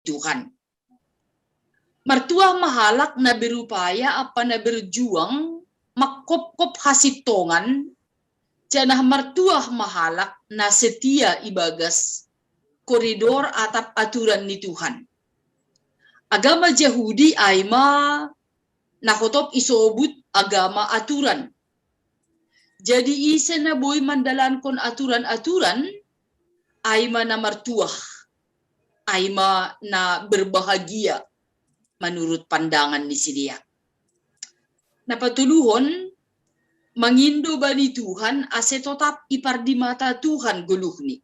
Tuhan. Mertua mahalak na berupaya apa na berjuang makop-kop hasitongan janah mertua mahalak na setia ibagas koridor atap aturan ni Tuhan. Agama Yahudi aima nakotop isobut agama aturan. Jadi isa na boy mandalan kon aturan-aturan aima na mertua, aima na berbahagia menurut pandangan ni sidia. Napatuluhon mangindo bani Tuhan ase tetap ipar di mata Tuhan guluhni.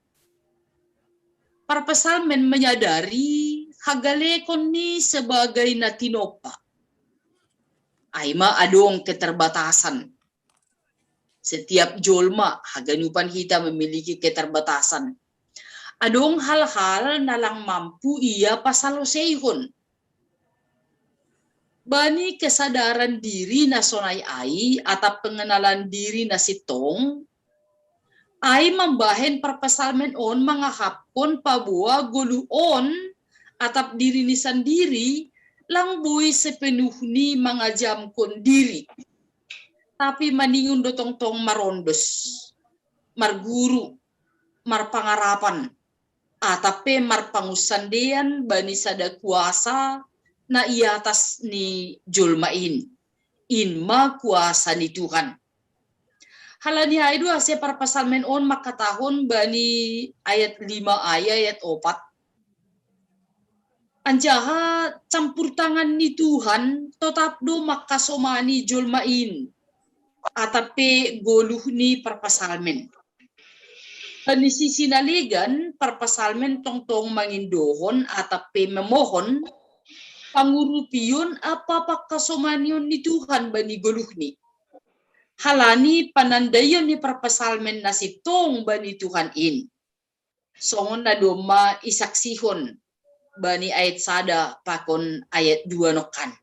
Para pesalmen menyadari hagalekon ni sebagai natinopa. Aima adong keterbatasan. Setiap jolma haganupan kita memiliki keterbatasan. Adong hal-hal nalang mampu ia pasalosehon. Bani kesadaran diri na sonay ai atau pengenalan diri na sitong ay mambahen perpesalmen on mangahapon pabua guluon atap diri ni sendiri lang buy sepenuhni mangajam kon diri tapi maningun dotong-tong marondos marguru marpangarapan atape marpangusandean bani sada kuasa na iatas ni julmain inma kuasa ni Tuhan. Halani haidu ase para pasalmen on makatahon bani ayat 5 ayat 4. Anjaha campur tangan ni Tuhan tetap do makasomani julmain atape goluh ni perpasalmen. Bani sisi naligan perpasalmen tong-tong mangindohon atape memohon pangurupion apa pakasomanion ni Tuhan bani goluh ni. Halani panandayon ni perpasalmen nasitong bani Tuhan in. Songon na doma isaksihon bani ayat sada pakon ayat 2 nokan.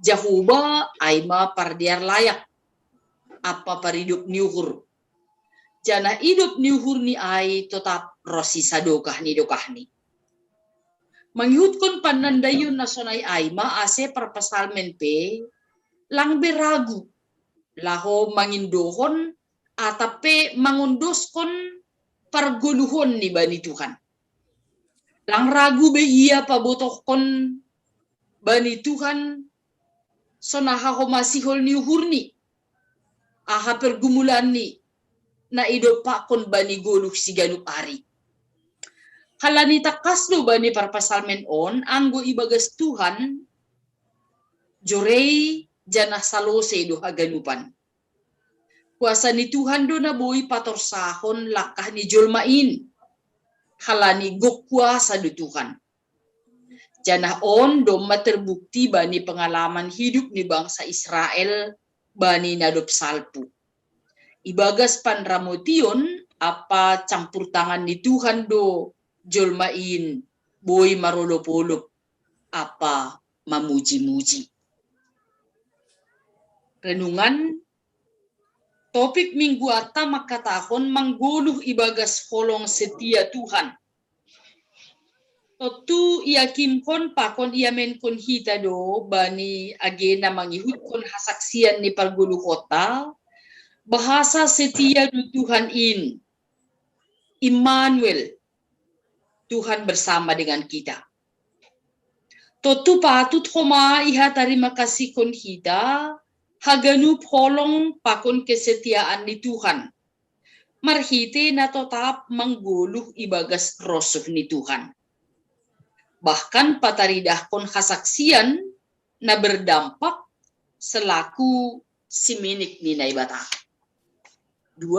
Jahuba aima pardiar layak apa paridup niuhur. Jana hidup niuhur ni ay tetap rosi sadokah ni dokah ni. Mangyutkon panandayon na sonay aima ase perpasalmen pe lang beragu laho mangindohon atape mangundoskon parguluhon ni bani Tuhan. Lang ragu be iya pabotokon bani Tuhan sonaha masihol ni uhurni aha pergumulan ni na idopakon bani goluh siganup ari. Halani takasno bani parpasalmen on anggo ibagas Tuhan jorei janah salose do haganupan. Kuasa ni Tuhan do na boy patorsahon lakah ni julmain. Halani gok kuasa do Tuhan. Janah on do materbukti bani pengalaman hidup ni bangsa Israel bani nadop salpu. Ibagas panramotion apa campur tangan ni Tuhan do julmain boy marolop-olop apa mamuji-muji. Renungan topik minggu ata makatahon mangguluh ibagas holong setia Tuhan. Totu iakimkon pakon iamenkon hita do bani agena mangihutkon hasaksian ni palguluh kota bahasa setia do Tuhan in. Immanuel, Tuhan bersama dengan kita. Totu patut homa iha terima kasih kon hita haganup holong pakon kesetiaan ni Tuhan. Marhite na tetap mangguluh ibagas rosuh ni Tuhan. Bahkan pataridah kon hasaksian na berdampak selaku siminik ni naibata. 2.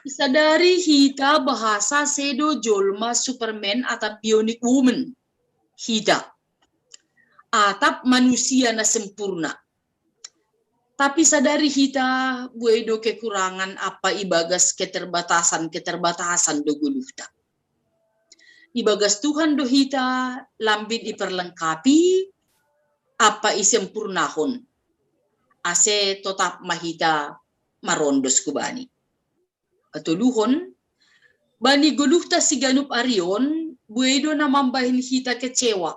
Isadari hita bahasa sedo jolma Superman atau bionic woman. Hita. Atap manusia na sempurna. Tapi sadari hita buedo kekurangan apa ibagas keterbatasan do guluhta. Ibagas Tuhan do hita lambit diperlengkapi apa isempurnahon. Ase tetap mahita marondos kubani. Atuluhon Bani guluhta si ganup arion, buedo na mambahin hita kecewa.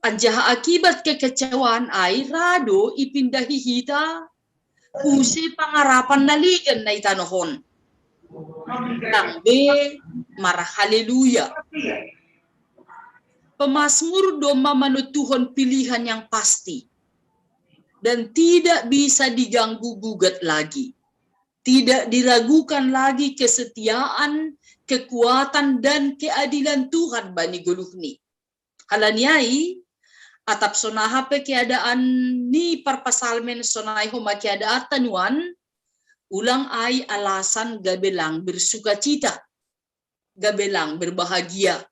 Anjaha akibat kekecewaan ay rado ipindahi hita usi pangarapan naligan na itanohon. Tangbe marah haleluya. Pemasmur do mamanutuhon pilihan yang pasti dan tidak bisa diganggu-gugat lagi. Tidak diragukan lagi kesetiaan, kekuatan, dan keadilan Tuhan bani guluhni. Halaniai, atap sonaha pe keadaan ni parpasalmen sonai homa keadaan tanuan, ulang ay alasan gabelang bersukacita, gabelang berbahagia.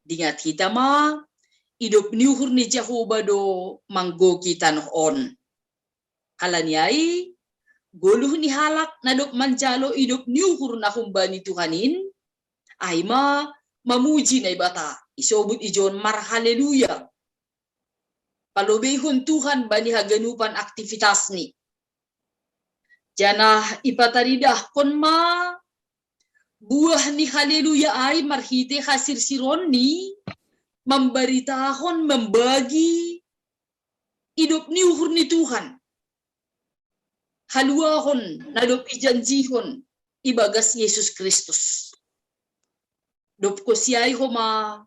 Dingat kita ma, hidup niuhur ni Jehovah do manggo kita noon. Halaniai, guluh ni halak nadop manjalo hidup niuhur na humbani Tuhanin, ay mamuji na ibata, isobut ijon mar haleluya. Palobehon Tuhan bani haganupan aktivitas ni. Janah ipataridah kon ma, buah ni haleluya ay marhite hasir siron ni, memberitahon, membagi hidup niuhur ni Tuhan. Haluahon, nadop ijanjihon, ibagas Yesus Kristus. Dop ko siyay homa,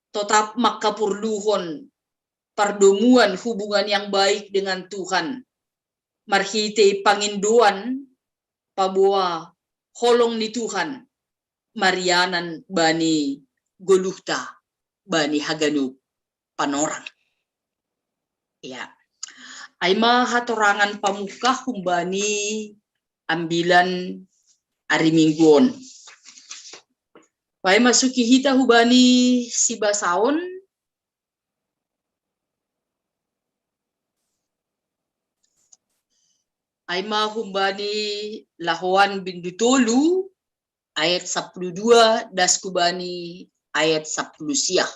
tetap makapurluhon, pardomuan hubungan yang baik dengan Tuhan. Marhite panginduan, pabuah, holong ni Tuhan, marianan bani guluhta, bani haganup, panorang. Ya. Ay mahatorangan pamuka humbani ambilan ari mingguon. Ay masuki hita hubani si basaon. Ay mahumbani lahuan bindutolu ayat 12 das kubani ayat 10 siah.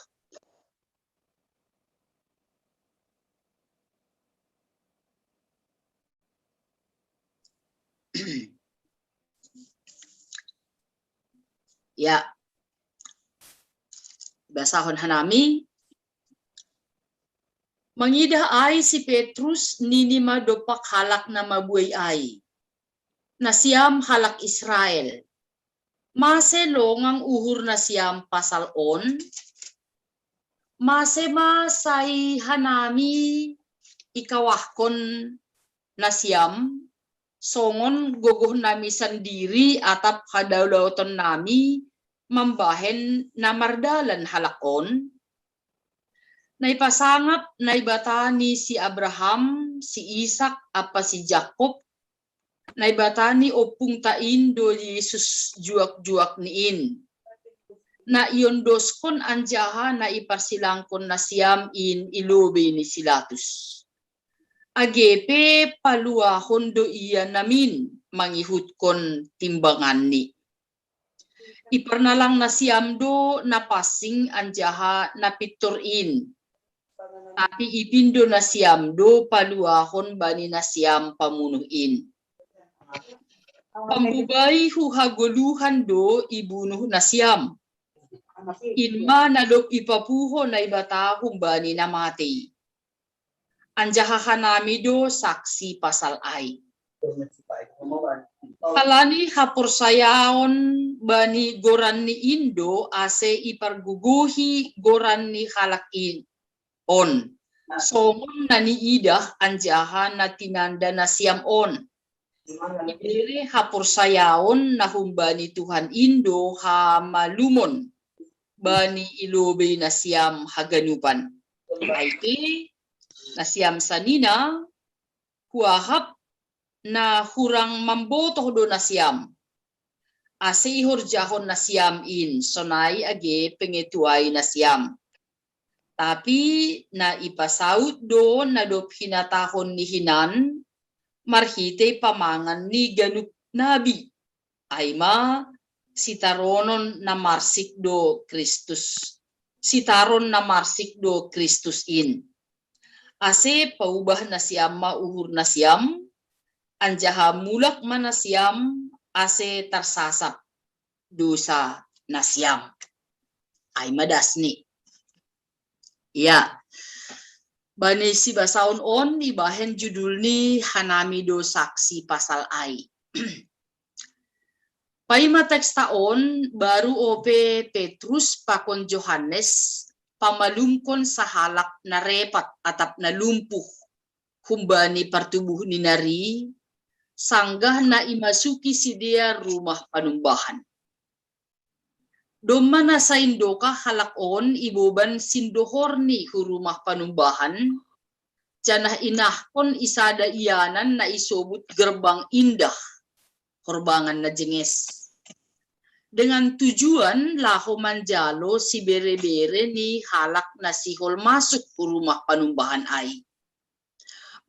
Ya, basahon hanami, mangidah ay si Petrus nini madopak halak na mabuhay ay, na siyam halak Israel, maselong ang uhur na siyam pasal on, masema say hanami ikawahkon na siyam, songon gogoh nami sendiri atap kadawlauton nami mambahen namardalan halakon. Naipasangap naibatani si Abraham, si Ishak, apa si Jacob, naibatani opung tain do Yesus juak-juak niin. Na iyon doskon anjaha na iparsilangkon na siyam in ilobe ni silatus. Agepe paluahon do iya namin mangihutkon timbangan ni. Iparnalang na siyam do napasing anjaha napiturin. Tapi ipindo na siyam do paluahon bani na siyam pamunuin. Pambubay huhaguluhan do ibunuh na siyam. Inma nadok ipapuho na ibatahong bani na mati. Anjaha nami do saksi pasal ay. Kalani hapursayaon bani goran ni Indo ase iparguguhi goran ni halakin on. Songon na ni idah anjaha na tinanda na siyam on. Ibere hapursayaon na humbani Tuhan Indo ha malumon bani ilobe na siyam haganupan. Aite na siyam sanina kuahap na hurang mambotoh do na siyam. Ase ihurjahon na siyam in sonay age pengetuay na siyam. Tapi na ipasaut do na do hinatahon ni hinan marhite pamangan ni ganup nabi. Ayma sitaronon na marsik do Kristus. Sitaron na marsik do Kristus in. Ase paubah na siyam mauhur na siyam, anjaha mulak man na siyam, ase tersasap dosa nasyam. Ay madas ni. Ya. Bani si basaon on ibahen judul ni hanami do saksi pasal ay. Paima teks taon baru ope Petrus pakon Johannes pamalumkon sa halak na repat atap na lumpuh humbani pertubuh ni nari sanggah na imasuki si dia rumah panumbahan. Doma na sa indoka halakon iboban sindohor ni hu rumah panumbahan janah inahkon isada iyanan na isobut gerbang indah horbangan na jenges. Dengan tujuan laho manjalo si bere-bere ni halak na sihol masuk ke rumah panumbahan ay.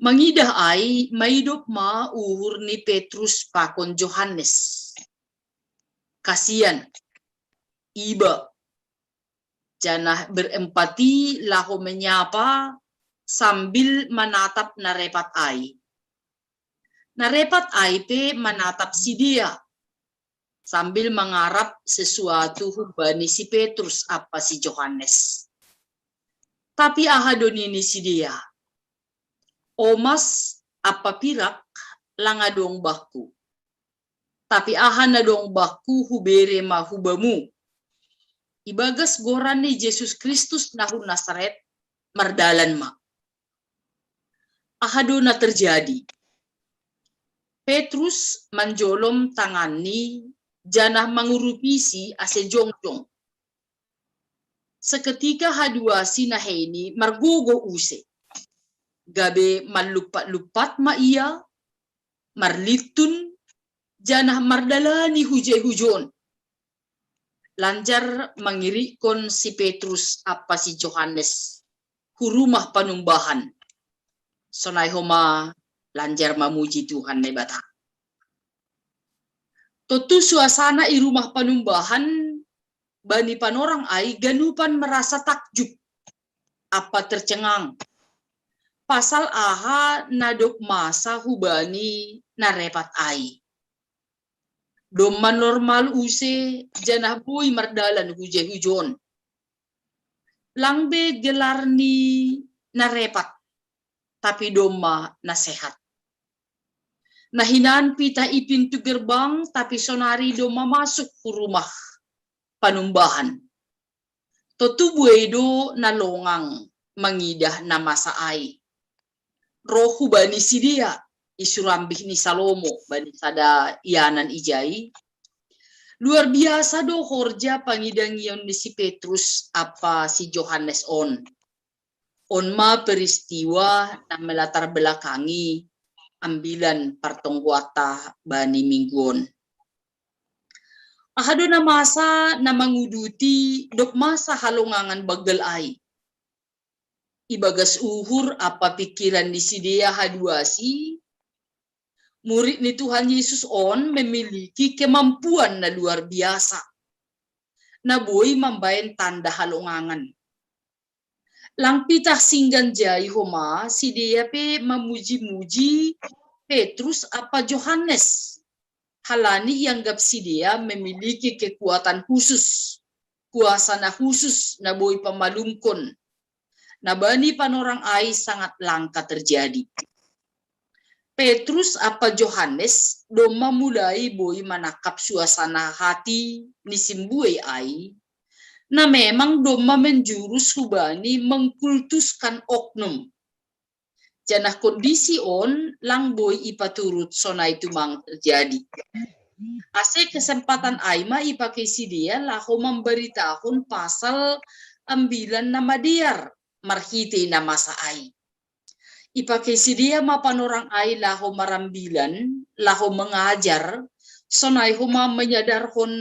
Mangidah ay maidop ma uhur ni Petrus pakon Johannes. Kasian iba janah berempati laho menyapa sambil menatap narepat ay. Narepat ay pe menatap si dia sambil mengharap sesuatu hubani si Petrus apa si Johannes. Tapi ahadon ini si dia. Omas apa pirak langadong baku. Tapi ahan na dong baku hubere mahubamu. Ibagas goran ni Yesus Kristus nahu Nasaret mardalan ma. Ahado na terjadi. Petrus manjolom tangan ni janah mangurupisi ase jongjong. Seketika hadua sinaheni margogo use. Gabe malupat-lupat ma iya, marlitun, janah mardalani huje-hujon. Lanjar mangirikon si Petrus apa si Johannes hurumah panumbahan. Sonay homa lanjar mamuji Tuhan ne bata. Totu suasana i rumah panumbahan bani panorang ay ganupan merasa takjub apa tercengang. Pasal aha nadok masa hubani narepat ay. Doma normal use janah boy mardalan huje-hujon. Langbe gelar ni narepat tapi doma nasehat. Nahinaan pita ipintu gerbang tapi sonari doma masuk ke rumah panumbahan. Totu buedo nalongang mangidah nama saai. Rohu bani si dia isurambih ni Salomo bani sada ianan ijai. Luar biasa do horja pangidangion ni si Petrus apa si Johannes on. On ma peristiwa na melatar belakangi ambilan partongguata bani mingguon. Ahado na masa na manguduti dok masa halongangan bagel ay. Ibagas uhur apa pikiran di sidia haduasi. Murid ni Tuhan Yesus on memiliki kemampuan na luar biasa. Na boy mambayan tanda halongangan. Langpitah singgan jai homa si dia pe memuji-muji Petrus apa Johannes. Halani ianggap si dia memiliki kekuatan khusus. Kuasa na khusus na boy pamalumkon. Na bani panorang ay sangat langka terjadi. Petrus apa Johannes doma mulai boy manakap suasana hati ni simbuay ay na memang doma menjurus hubani mengkultuskan oknum. Janah kondisi on lang boy ipaturut sonay tumang terjadi. Ase kesempatan aima ipakai si dia laho memberitahun pasal ambilan nama diar marhiti nama saai. Ipakai si dia mapan orang ay laho marambilan laho mengajar sonay huma menyadarhon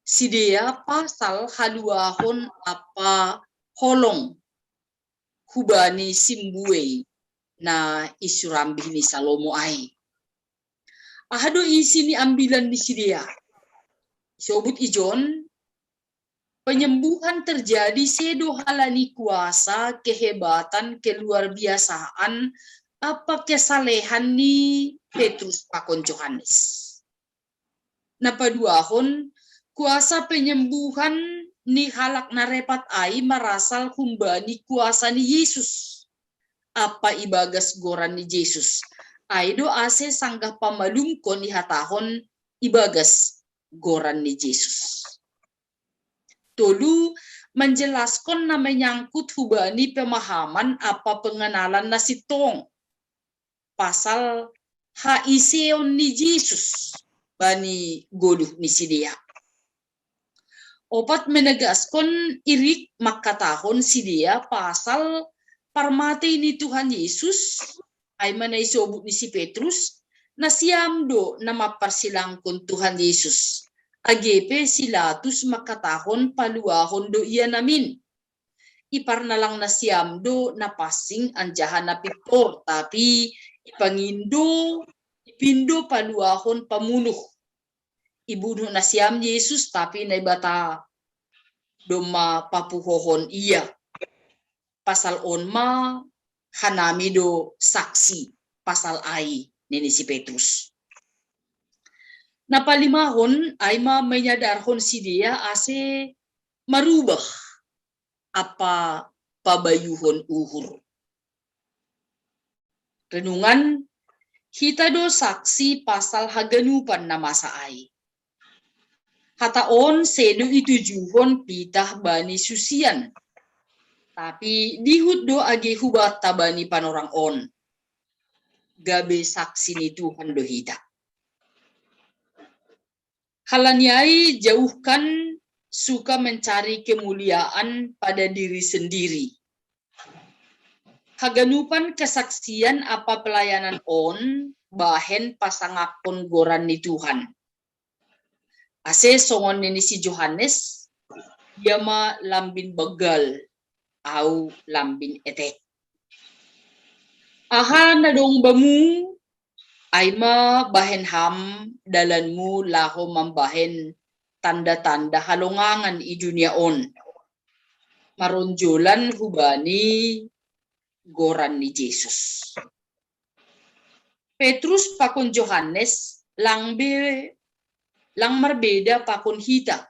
si dia pasal haluahon apa holong hubani simbuwe na isurambih ni Salomo ay. Ahado isi ni ambilan ni si dia. Sobut ijon, penyembuhan terjadi sedo halani kuasa, kehebatan, keluar biasaan, apa kesalehan ni Petrus pakon Johannes. napaduahon kuasa penyembuhan ni halak na repat ay marasal humbani kuasa ni Yesus. Apa ibagas goran ni Yesus. Ay do ase sanggah pamalungkon ni hatahon ibagas goran ni Yesus. Tolu menjelaskan na menyangkut hubani pemahaman apa pengenalan na sitong. Pasal haiseon ni Yesus bani goduh ni sidia. Opat menegaskan irik makatahon sidia pasal parmati ni Tuhan Yesus ay manaisobut ni si Petrus na siamdo na maparsilangkon Tuhan Yesus. Agepe silatus makatahon paluahon do iya namin. Ipar na lang na siamdo na pasing anjahan na pipor tapi ipangindo ipindo paluahon pamunuh. Ibunuh na siam Yesus tapi naibata doma papuhohon iya. Pasal onma hanami do saksi pasal ai nini si Petrus. Napalimahon ay menyadarhon si dia ase marubah apa pabayuhon uhur. Renungan hita do saksi pasal haganupan na masa ai. Hataon sedo itujuhon pitah bani susian. Tapi dihut do age hubat tabani panorang on. Gabe saksi ni Tuhan do hita. Halanyai jauhkan suka mencari kemuliaan pada diri sendiri. Haganupan kesaksian apa pelayanan on bahen pasangakon goran ni Tuhan. Ase songon ni si Johannes yama lambin begal au lambin etek. Aha na dong bamu aima bahen ham dalanmu laho mambahen tanda-tanda halongangan i dunia on. Maronjolan hubani goran ni Yesus. Petrus pakon Johannes lang marbeda pakon hita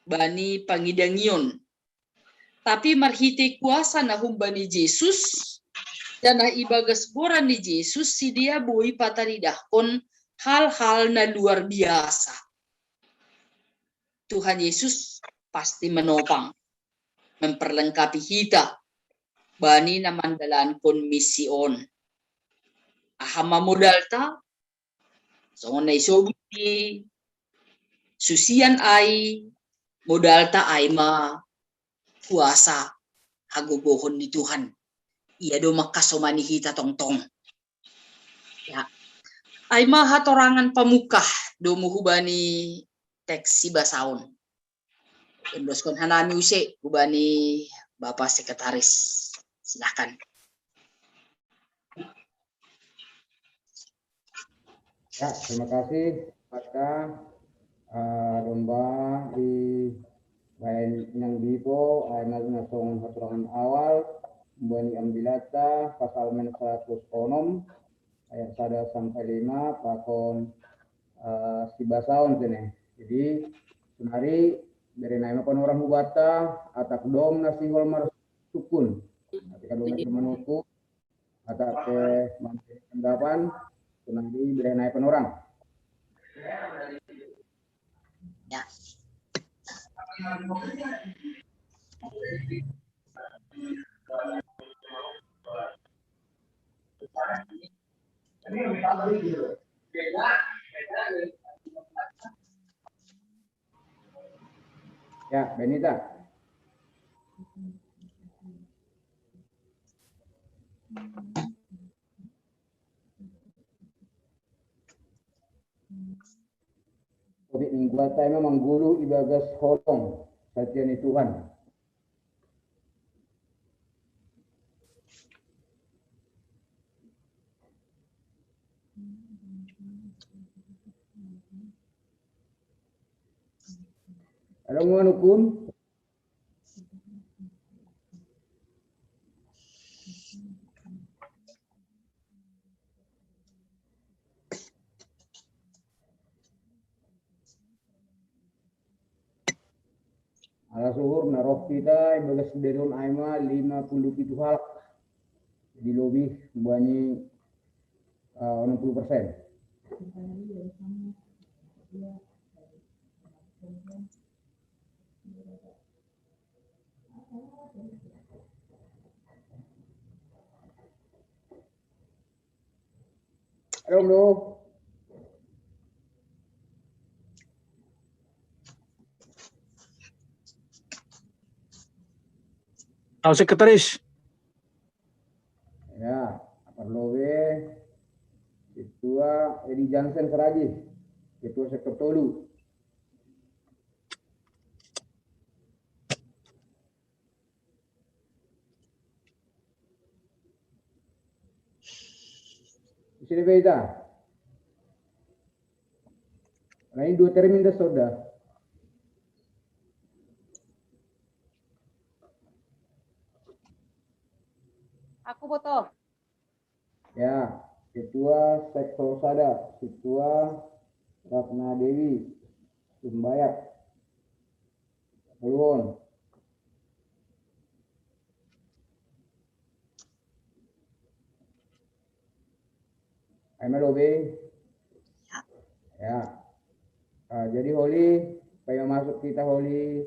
bani pangidangion. Tapi marhite kuasa na humbani Yesus dan na ibagas goran ni Yesus si dia bui pataridahkon hal-hal na luar biasa. Tuhan Yesus pasti menopang, memperlengkapi hita bani na mandalankon mision. Ahama modalta songon na isobuti susian ay modalta ay ma kuasa hagogohon ni Tuhan. Ia do makasomani hita tongtong. Ya. Ay mahatorangan pamukah do muhubani teks si basaon. Endoskon hanami use hubani Bapak Sekretaris. Silakan. Ya, terima kasih Pak domba di bayan yang dipo ay nasong haturangan awal bani ambilata pasal men 106 ayat 1 sampai 5 pakon si basaon sini. Jadi semari dari nama orang hubata atak dom nasi holmar sukun. Ketika dom nasi menuku atak ke mantri pendapan semari dari nama penorang. Ya. Ya, Benita. Covid mingguan tayo manggulu ibagas holong satya ni Tuhan. Alam mo ano kun? Ala suhur na roh kita ibagas deron aima 57 halak. Jadi lebih banyak 60%. Alam lo. Tahu sekretaris. Ya, perlu Ketua Edi Jansen Seraji, Ketua Sektor Tolu. Di sini beda. Nah ini 2 termin dah sudah. Aku foto. Ya, Ketua Sektor Sada, Ketua Ratna Dewi, Sumbayak, Peluon. Aima lobe. Ya. Jadi Holi, supaya masuk kita Holi,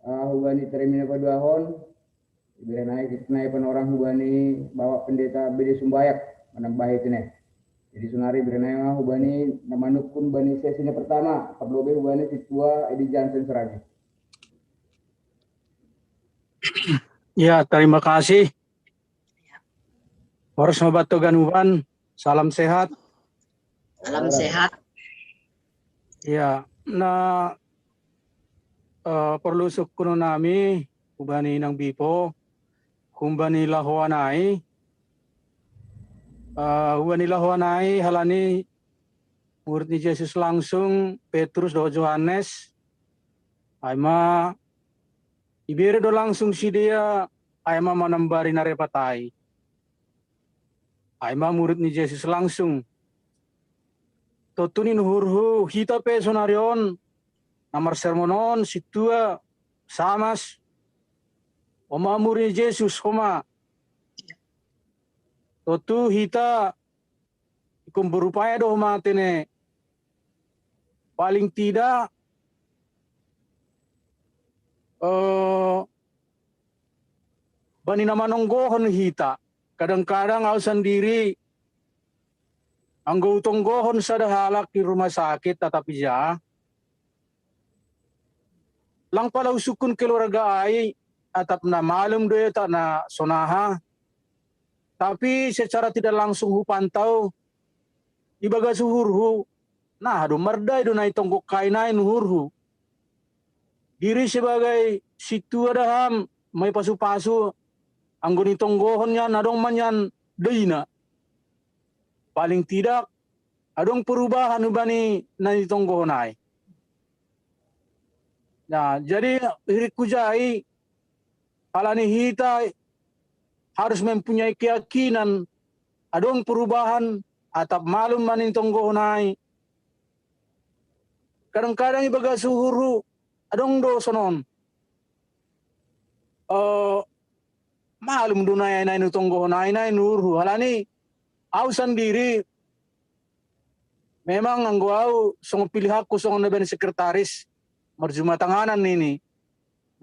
hubani terminal kedua hon, biar naik orang hubani bawa pendeta BD Sumbayak menambah itu nih. Jadi sunari biar naik hubani nama nukun bani sesinya pertama, perlu hubani Ketua Edi Jansen Seraji. Ya, terima kasih. Harus membantu ganuan. Salam sehat. Salam sehat. Ya, na perlu syukur nami ubani nang bipo, kumbani lahuanai, ubani lahuanai halani murid ni Yesus langsung Petrus do Yohanes, aima ibere do langsung si dia, aima manambari narepatai, aima murid ni Yesus langsung. Totunin hurhu hita pe sonarion namar sermonon situa samas oma muri Yesus homa totu hita ikum berupaya do homa tene paling tidak bani nama nonggohon hita kadang-kadang au sendiri anggo tonggohon sadahalak di rumah sakit tetapi ya lang pala usukun keluarga ai atap na malum doy tak na sonaha tapi secara tidak langsung hupantau ibaga suhurhu nah do mardai do nai tonggok kainai nuhurhu diri sebagai situ adaham may pasu-pasu anggoni tonggohon yan adong manyan deina paling tidak adong perubahan ubani nai tonggohon ai. Nah, jadi hiriku jai halani hita harus mempunyai keyakinan adong perubahan atap malum manin tonggohon ai. Kadang-kadang ibaga suhuru adong do sonon. Malum do nai tonggohon ai nai nurhu halani au sendiri memang anggo au song pilih aku song neben sekretaris marjuma tanganan ini.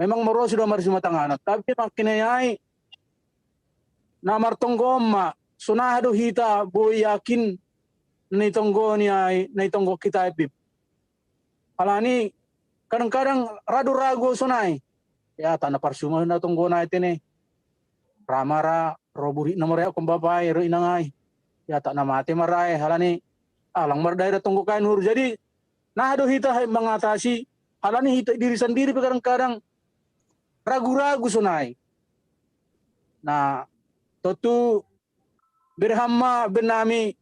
Memang moro sudah marjuma tanganan tapi makin ai namar tonggoma sunah do hita boy yakin ni tonggo ni ai ni tonggo kita ipip. Halani kadang-kadang ragu-ragu sunai. Ya tanah parsuma na tonggo na itene. Ramara roburi nomor ya kumbabai ro inangai. Ya tak na mati marai halani alang mardai tonggo kain hur. Jadi nah do hita mengatasi halani hita diri sendiri kadang-kadang ragu-ragu sunai. Nah, totu berhamma benami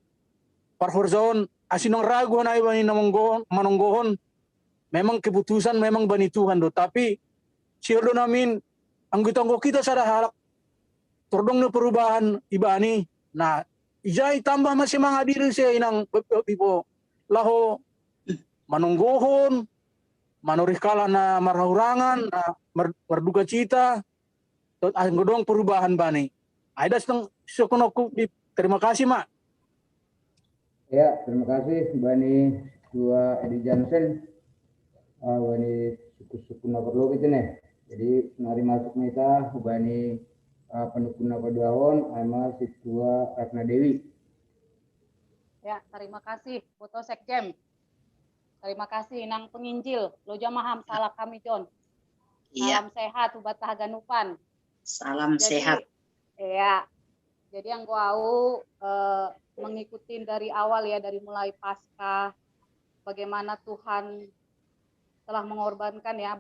parhorzon asinong ragu na ibani manonggohon memang keputusan memang bani Tuhan do tapi sirdo namin ang gitonggo kita sa halak tordong na perubahan ibani na ijay tambah masih mga diri siya inang bipo laho manonggohon manurih kala na marahurangan, na berduka cita, tot godong perubahan bani. Ada sekonoku terima kasih mak. Ya, terima kasih Bani Dua Edi Jansen. Bani suku-suku na perlu gitu nih. Jadi nari masuk nita Bani pendukung na paduahon ama Situa Ratna Dewi. Ya, terima kasih Boto Sekjem. Terima kasih Nang Penginjil, Loja Maham salah kami John. Iya, Salam sehat ubat haganupan. salam Jadi, sehat. ya. Jadi yang gua mengikuti dari awal ya, dari mulai Paskah, bagaimana Tuhan telah mengorbankan ya,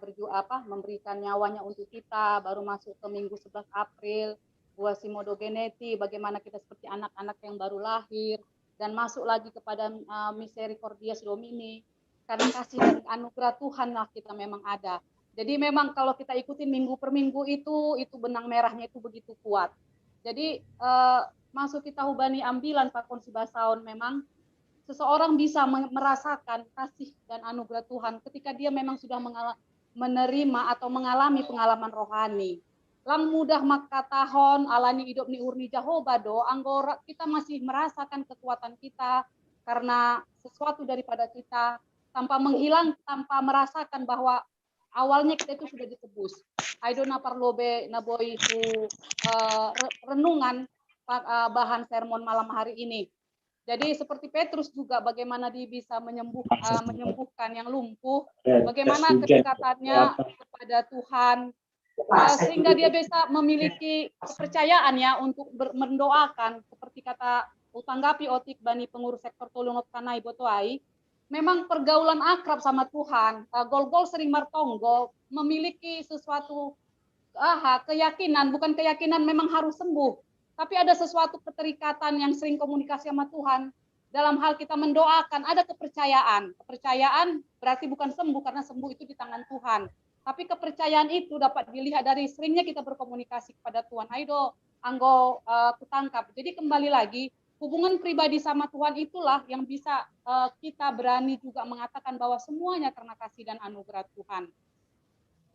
memberikan nyawanya untuk kita, baru masuk ke Minggu 11 April, buah simodogeneti, bagaimana kita seperti anak-anak yang baru lahir, dan masuk lagi kepada Misericordias Domini, karena kasih dan anugerah Tuhan lah kita memang ada. Jadi memang kalau kita ikutin minggu per minggu itu benang merahnya itu begitu kuat. Jadi masuk kita hubani ambilan Pak Konsibasaon, memang seseorang bisa merasakan kasih dan anugerah Tuhan ketika dia memang sudah menerima atau mengalami pengalaman rohani. Lang mudah maka tahun alani hidup ni urni Jahobado, anggora kita masih merasakan kekuatan kita karena sesuatu daripada kita tanpa menghilang, tanpa merasakan bahwa awalnya kita itu sudah ditebus. Aido na parlobe na boy itu renungan bahan sermon malam hari ini. Jadi seperti Petrus juga bagaimana dia bisa menyembuhkan yang lumpuh, bagaimana kedekatannya kepada Tuhan, sehingga dia bisa memiliki kepercayaan ya untuk mendoakan seperti kata utanggapi otik bani pengurus sektor Tolungot Kanai Botoai. Memang pergaulan akrab sama Tuhan, gol-gol sering martonggo, memiliki sesuatu keyakinan, bukan keyakinan memang harus sembuh, tapi ada sesuatu keterikatan yang sering komunikasi sama Tuhan. Dalam hal kita mendoakan, ada kepercayaan. Kepercayaan berarti bukan sembuh, karena sembuh itu di tangan Tuhan. Tapi kepercayaan itu dapat dilihat dari seringnya kita berkomunikasi kepada Tuhan. Aido, anggo kutangkap. Jadi kembali lagi, hubungan pribadi sama Tuhan itulah yang bisa kita berani juga mengatakan bahwa semuanya karena kasih dan anugerah Tuhan.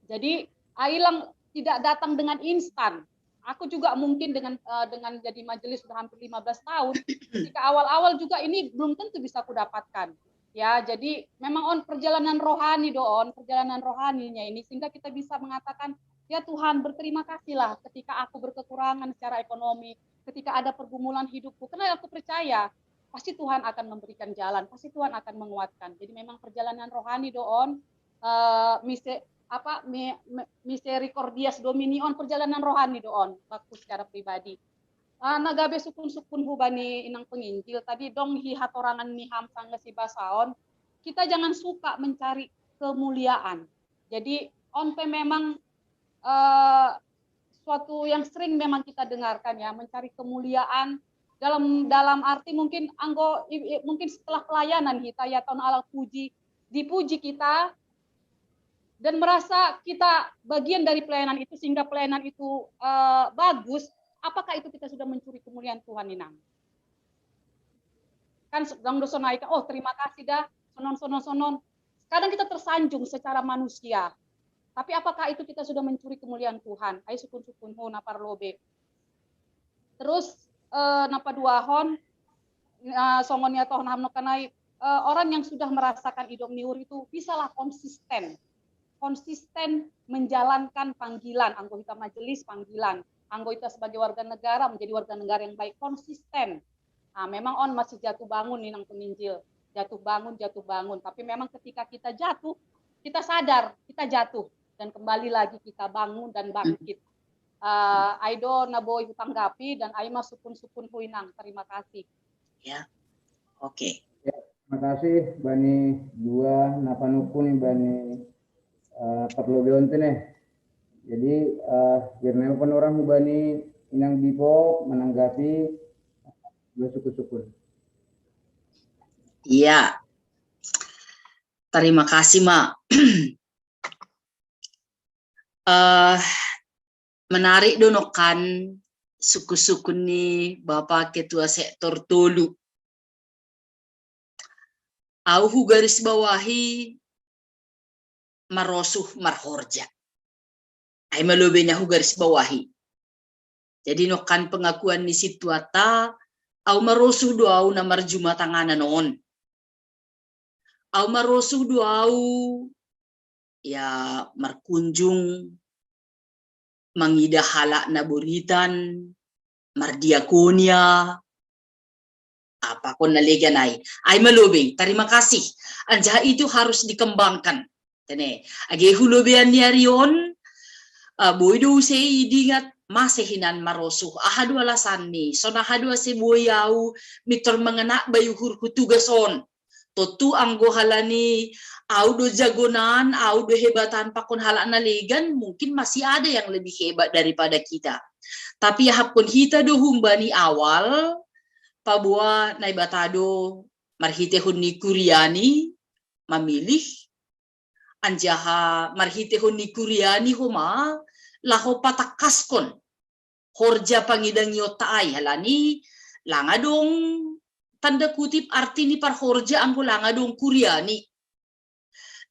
Jadi Ailang tidak datang dengan instan. Aku juga mungkin dengan jadi majelis sudah hampir 15 tahun, ketika awal-awal juga ini belum tentu bisa aku dapatkan. Ya, jadi memang perjalanan rohani perjalanan rohaninya ini sehingga kita bisa mengatakan, ya Tuhan berterima kasihlah ketika aku berkekurangan secara ekonomi, ketika ada pergumulan hidupku, karena aku percaya pasti Tuhan akan memberikan jalan, pasti Tuhan akan menguatkan. Jadi memang perjalanan rohani Misericordias Domini perjalanan rohani baku secara pribadi. Nagabe sukun-sukun hubani inang penginjil tadi dong hatorangan niham sangga si basaon, kita jangan suka mencari kemuliaan. Jadi memang suatu yang sering memang kita dengarkan ya, mencari kemuliaan dalam arti mungkin mungkin setelah pelayanan kita ya tahun ala dipuji kita dan merasa kita bagian dari pelayanan itu sehingga pelayanan itu bagus. Apakah itu kita sudah mencuri kemuliaan Tuhan Inang? Kan sedang dosa naik, terima kasih dah, sonon. Kadang kita tersanjung secara manusia. Tapi apakah itu kita sudah mencuri kemuliaan Tuhan? Ayo sukun-sukun ho napar lobe. Terus napa duahon songonnya toh namno kanai orang yang sudah merasakan hidup niur itu bisalah konsisten menjalankan panggilan anggota majelis, panggilan anggota sebagai warga negara menjadi warga negara yang baik, konsisten. Memang masih jatuh bangun nih nang penginjil, jatuh bangun. Tapi memang ketika kita jatuh, kita sadar kita jatuh dan kembali lagi kita bangun dan bangkit. Aido naboy tanggapi dan aima sukun huinang. Terima kasih. Ya, oke. Ya, terima kasih Bani Dua Napanukun Bani perlu nih. Jadi biar pun orang Bani inang dipo menanggapi dua suku-suku. Iya. Terima kasih, Mak. Menarik donokan suku-suku nih Bapak Ketua Sektor Tolu. Aku garis bawahi marosuh marhorja. Ay malubenya hu garis bawahi. Jadi nokan pengakuan ni situata au marosuh doau na marjumatanganan noon. Au marosuh doau ya markunjung mangidahala na buritan mardiakonia apa kon naligan ay malubing. Terima kasih. Anjaha itu harus dikembangkan. Tene age hulubean ni arion boydo se idingat masehinan marosuh ahadu alasan ni so nahadu se boyau mitor mengena bayuhur kutugason totu anggo halani audo jagonan audo hebatan pakon halak naligan mungkin masih ada yang lebih hebat daripada kita. Tapi hapun hita do humbani awal pabua naibatado marhite hunni kuriani memilih anjaha marhite hunni kuriani homa laho patakaskon horja pangidang yotaay halani langadong tanda kutip arti ni par horja anggo langadong kuriani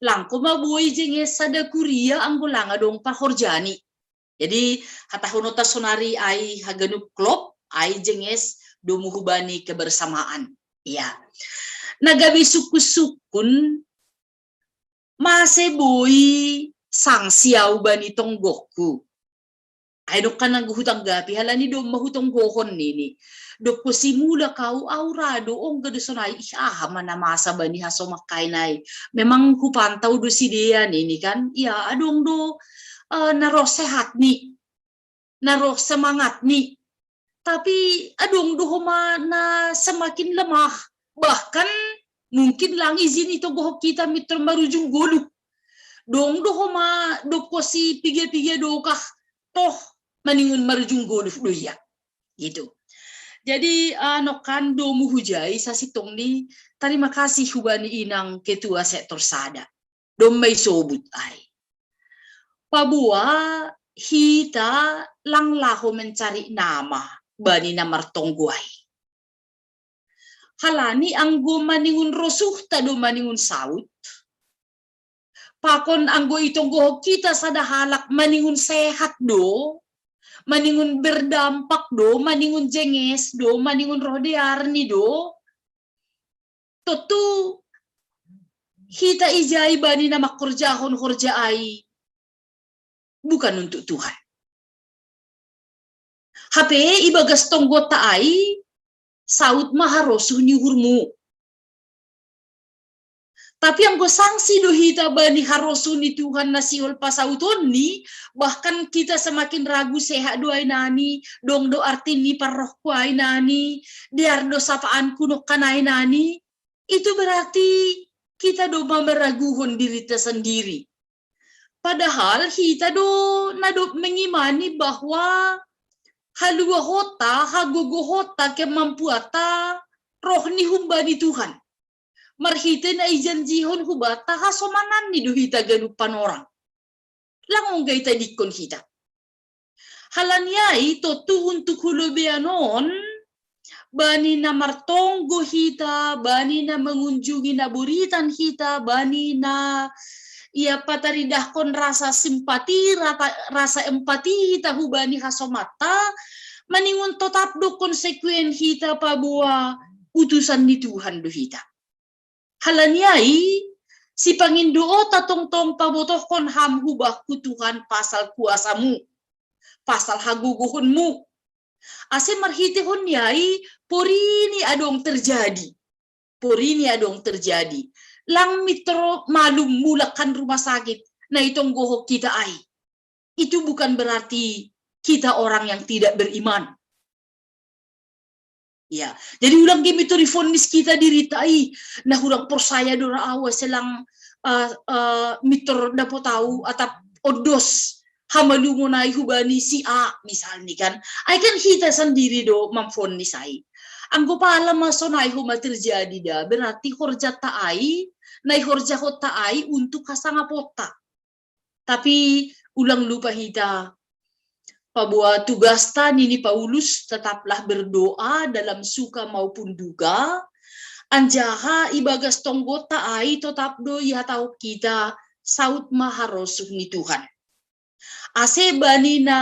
langko mabuhay jenges sada kuria anggo langadong par horjani. Jadi hatahunota sonari ay haganup klop ay jenges dumuhubani kebersamaan. Ya. Nagabi sukus-sukun maseboy sang siyaw bani tonggoku. Ay do ka nang hutang gapi halani do mahutong gohon nini. Do ko simula kau aurado ong gadusonay man na masa bani haso makainay. Memang kupantaw do si dia nini kan. Ya adong do naroh sehat ni. Naroh semangat ni. Tapi adong do huma na semakin lemah. Bahkan mungkin lang izin itu gohok kita mitra marujung goluk. Dong do homa do ko si pige-pige do kah toh maningun marujung goluf do ya. Gitu. Jadi nokan do muhujai sasitong ni terima kasih hubani inang ketua sektor sada. Do may sobut ay. Pabua hita lang laho mencari nama bani na martongguay. Halani anggo maningun rosuh tado maningun saut. Pakon anggo itong gohok kita sadahalak maningun sehat do. Maningun berdampak do, maningun jenges do, maningun rohdearni do. Tutu kita ijai bani na makurjahon horjaai. Bukan untuk Tuhan. HP ibagas tonggota ai saut maharosuh ni hurmu. Tapi ang sanksi do hita bani harosu ni Tuhan na siol pasauton ni bahkan kita semakin ragu sehat do ay nani dong do arti ni paroh ko ay nani diar do sapaan kuno kanay nani itu berarti kita do mameraguhon diri kita sendiri. Padahal hita do nado mengimani bahwa halua hota hagogo hota kemampuata roh ni humbani Tuhan. Marhite na ijanjihon hubata hasomanan ni duhita ganupan orang. Langong gaita dikon kita. Halanyai totu untuk hulubeanon bani na martonggo hita, bani na mengunjungi na buritan hita, bani na ia pataridahkon rasa simpati, rasa empati hita hubani hasomata, maningun tetap do konsekuen hita pabua utusan ni Tuhan do hita. Halanyai si pangindoo tatong-tong pabotohkon ham hubah ku Tuhan pasal kuasamu, pasal haguguhonmu. Ase marhitehon yai porini adong terjadi. Porini adong terjadi. Lang mitro malum mulakan rumah sakit na itong gohok kita ay. Itu bukan berarti kita orang yang tidak beriman. Ya, jadi ulang game itu reformis kita diritai, nah ulang persaya dora awas selang mitor dapat tahu atau odos hamalu monai hubani si A misalnya kan, ay kan kita sendiri do mamfon ni say. Anggo pala masonai huma terjadi dah, berarti horja taai, nai horja taai untuk kasangapota. Tapi ulang lupa hita. Pabua tugas nini Paulus tetaplah berdoa dalam suka maupun duka. Anjaha ibagas tonggota ai tetap do ya tahu kita saut maharosuh ni Tuhan. Ase bani na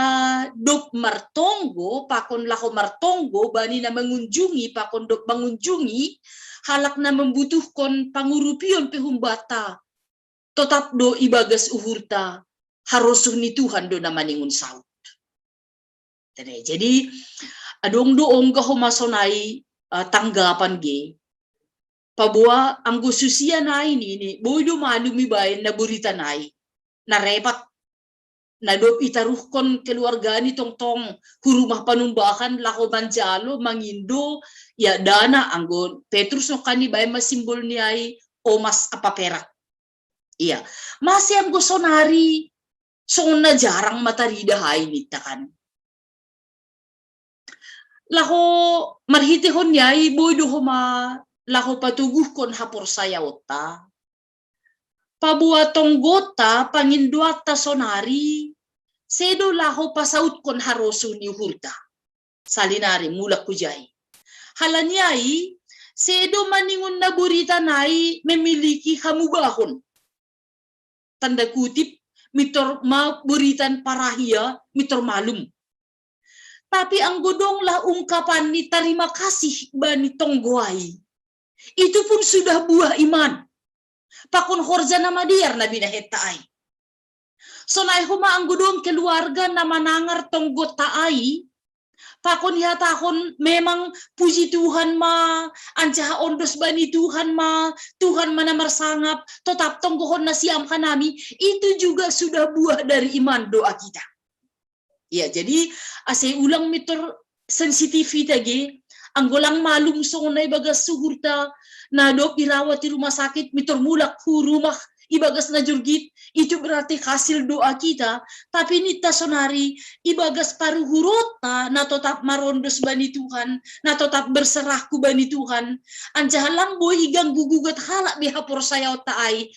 dop martonggo, pakon laho martonggo, bani na mengunjungi, pakon dop mengunjungi, halak na membutuhkan pangurupion pehumbata, tetap do ibagas uhurta, harosuh ni Tuhan do na maningun saut. Jadi, adong doong kahumasonay tanggapan ge, pabua ang gususia na ini, boy do malumi bayan na burita na na repat, na do itaruhkon keluarga ni tong hurumah panumbahan lako manjalo mangindo ya dana anggo Petrus no kani bay masimbol ni ay omas apapera. Iya, masih ang gusonari so na jarang matarida hay nitakan. Lako marhitihon niya ay boy do huma lako patuguhkon hapor sayawta. Pabuatong gota panginduata sonari sedo laho pasaut kon harosu ni hurta salinari mulak kujay halanyai sedo maningun na burita nai memiliki hamugahon tanda kutip mitor ma buritan parahia mitor malum tapi ang godong lah ungkapan ni terima kasih bani tonggoai itu pun sudah buah iman pakun horja nama diar nabi nahetai. So naay huma ang gudong keluarga na manangar tonggot taay, pakun hihatahon memang puji Tuhan ma, anjaha ondos bani Tuhan ma, Tuhan mana marsangap, tetap tonggohon na siam kanami, itu juga sudah buah dari iman doa kita. Ya, jadi ase ulang mitor sensitivity ge, ang golang malum so na ibagas suhurta, na dok irawat di rumah sakit, mitor mulak hu rumah, ibagas na jurgit, itu berarti hasil doa kita, tapi nita sonari, ibagas paru hurota, na tetap marondos bani Tuhan, na tetap berserah ku bani Tuhan, anjahalang boy igang gugugat halak bihapor sayaw taay,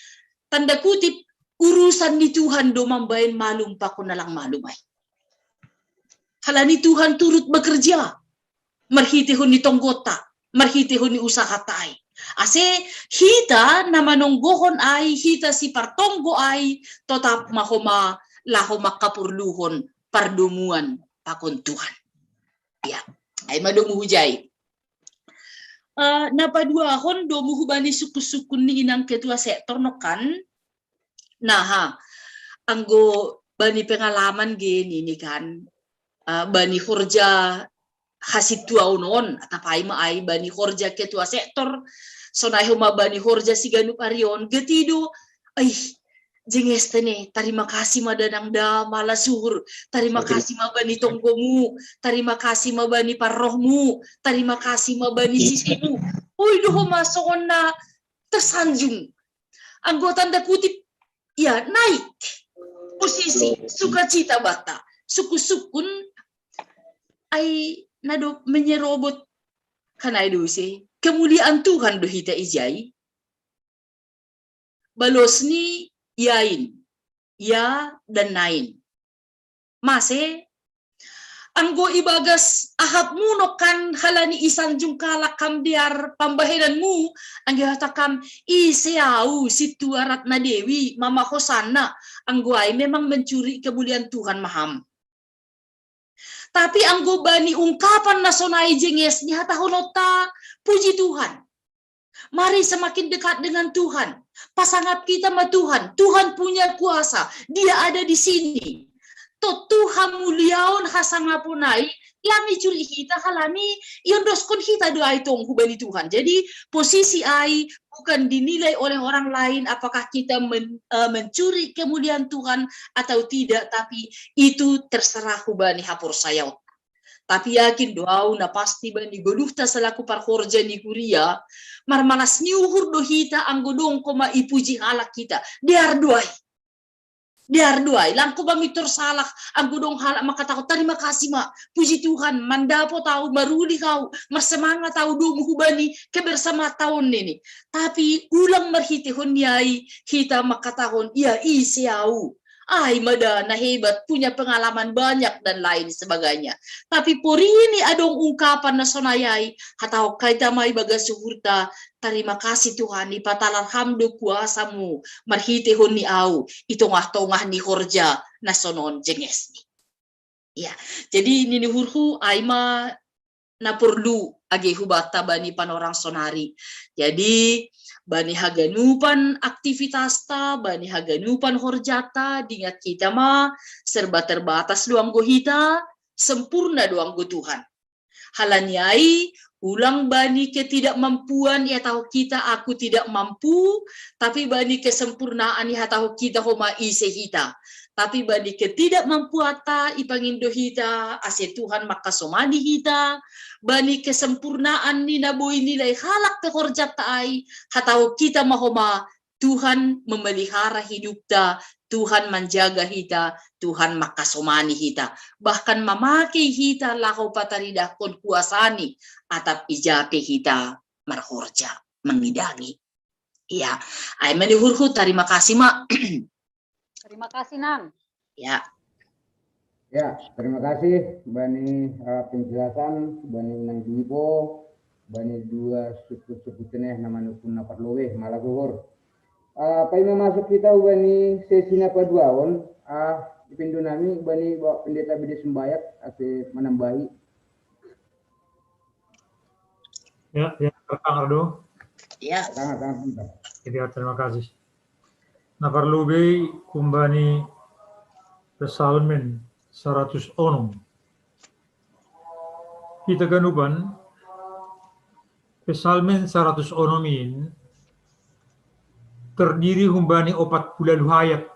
tanda kutip, urusan ni Tuhan do mambayan malum pa ko nalang malumay. Hala ni Tuhan turut bekerja, marhitihon ni tonggota, marhitihon ni usaha taay. Ase hita na manonggohon ay hita si partonggo ay tetap mahoma laho makapurluhon pardumuan pakon Tuhan. Ya, ay madumuhujay. Napaduahon domuhubani suku-sukun ni inang ketua sektor nokan. Nah, anggo bani pengalaman gini ni kan, bani horja hasit tuaunon atapay maay bani horja ketua sektor sonay huma bani horja si ganup arion getido ay jenges tene terima kasih madanang da malasuhur terima kasih mabani tonggomu terima kasih mabani parrohmu terima kasih mabani sisimu uy doho masokon na tersanjung anggota tanda kutip ya naik posisi sukacita bata suku-sukun ay nado menyerobot kanay dosi kemuliaan Tuhan do hita ijay balos ni yain ya dan nain mase anggo ibagas ahap muno kan halani isan jungkalak kam diar pambahenan mu anggo hatakam isiau situarat na dewi mama hosana anggo ay memang mencuri kemuliaan Tuhan maham. Tapi anggo bani ungkapan na sonai jengesnya tahunota puji Tuhan. Mari semakin dekat dengan Tuhan. Pasangap kita sama Tuhan. Tuhan punya kuasa. Dia ada di sini. To Tuhan muliaon hasangapunai. Lami curi kita halami yondoskon kita doa itong hubani Tuhan. Jadi posisi ai bukan dinilai oleh orang lain apakah kita mencuri kemuliaan Tuhan atau tidak, tapi itu terserah hubani hapor sayaw. Tapi yakin doa na pasti bani goduhta selaku parhorja ni kuria marmanas ni uhur dohita anggodong koma ipuji halak kita. Diar duai langko bamitur salah anggodong halak makataku terima kasih mak puji Tuhan mandapo tahu maruli kau marsemangat tahu domu hubani kebersama tahun ini tapi ulang marhitihon yai kita makatahon iya isiau Ay, madana hebat, punya pengalaman banyak dan lain sebagainya. Tapi puri ini adong ungkapan na sonayay, hatao kay damay baga suhurta, terima kasih Tuhan, ipatalar hamdo kuasamu, marhitehon ni au, itongah-tongah ni horja na sonon jenges ni. Ya, jadi nini hurhu aima na perlu age hubata bani panorang sonari. Jadi bani haganupan aktivitas ta, bani haganupan horjata, dingat kita ma serba terbatas doang gohita, sempurna doang go Tuhan. Halanyai ulang bani ketidakmampuan ya tahu kita aku tidak mampu, tapi bani kesempurnaan ya tahu kita homa ise hita. Tapi bani ketidakmampuata ipangindo hita ase Tuhan makasomani hita, bani kesempurnaan ni naboy nilai halak ke horjat taai hatau kita mahoma Tuhan memelihara hidup ta, Tuhan menjaga hita, Tuhan makasomani hita, bahkan memakai hita lahu patarida kon kuasani atap ijape hita marhorja mengidangi. Iya, ay manihurhu terima kasih mak. Terima kasih, Nang. Ya. Ya, terima kasih Bani penjelasan Bani Nang Dipo, Bani dua sebut-sebutnya nama nukun naparlowe malaguhur. Pai masuk kita Bani sesi napa dua on, ipindo nami Bani pendeta bide sembayat ate menambahi. Ya, Kang Ardo. Ya. Sangat. Terima kasih. Naparlowe kumbani Pesalmen 100 onum. Kita ganuban Pesalmen 100 onomin terdiri humbani 40 ayat.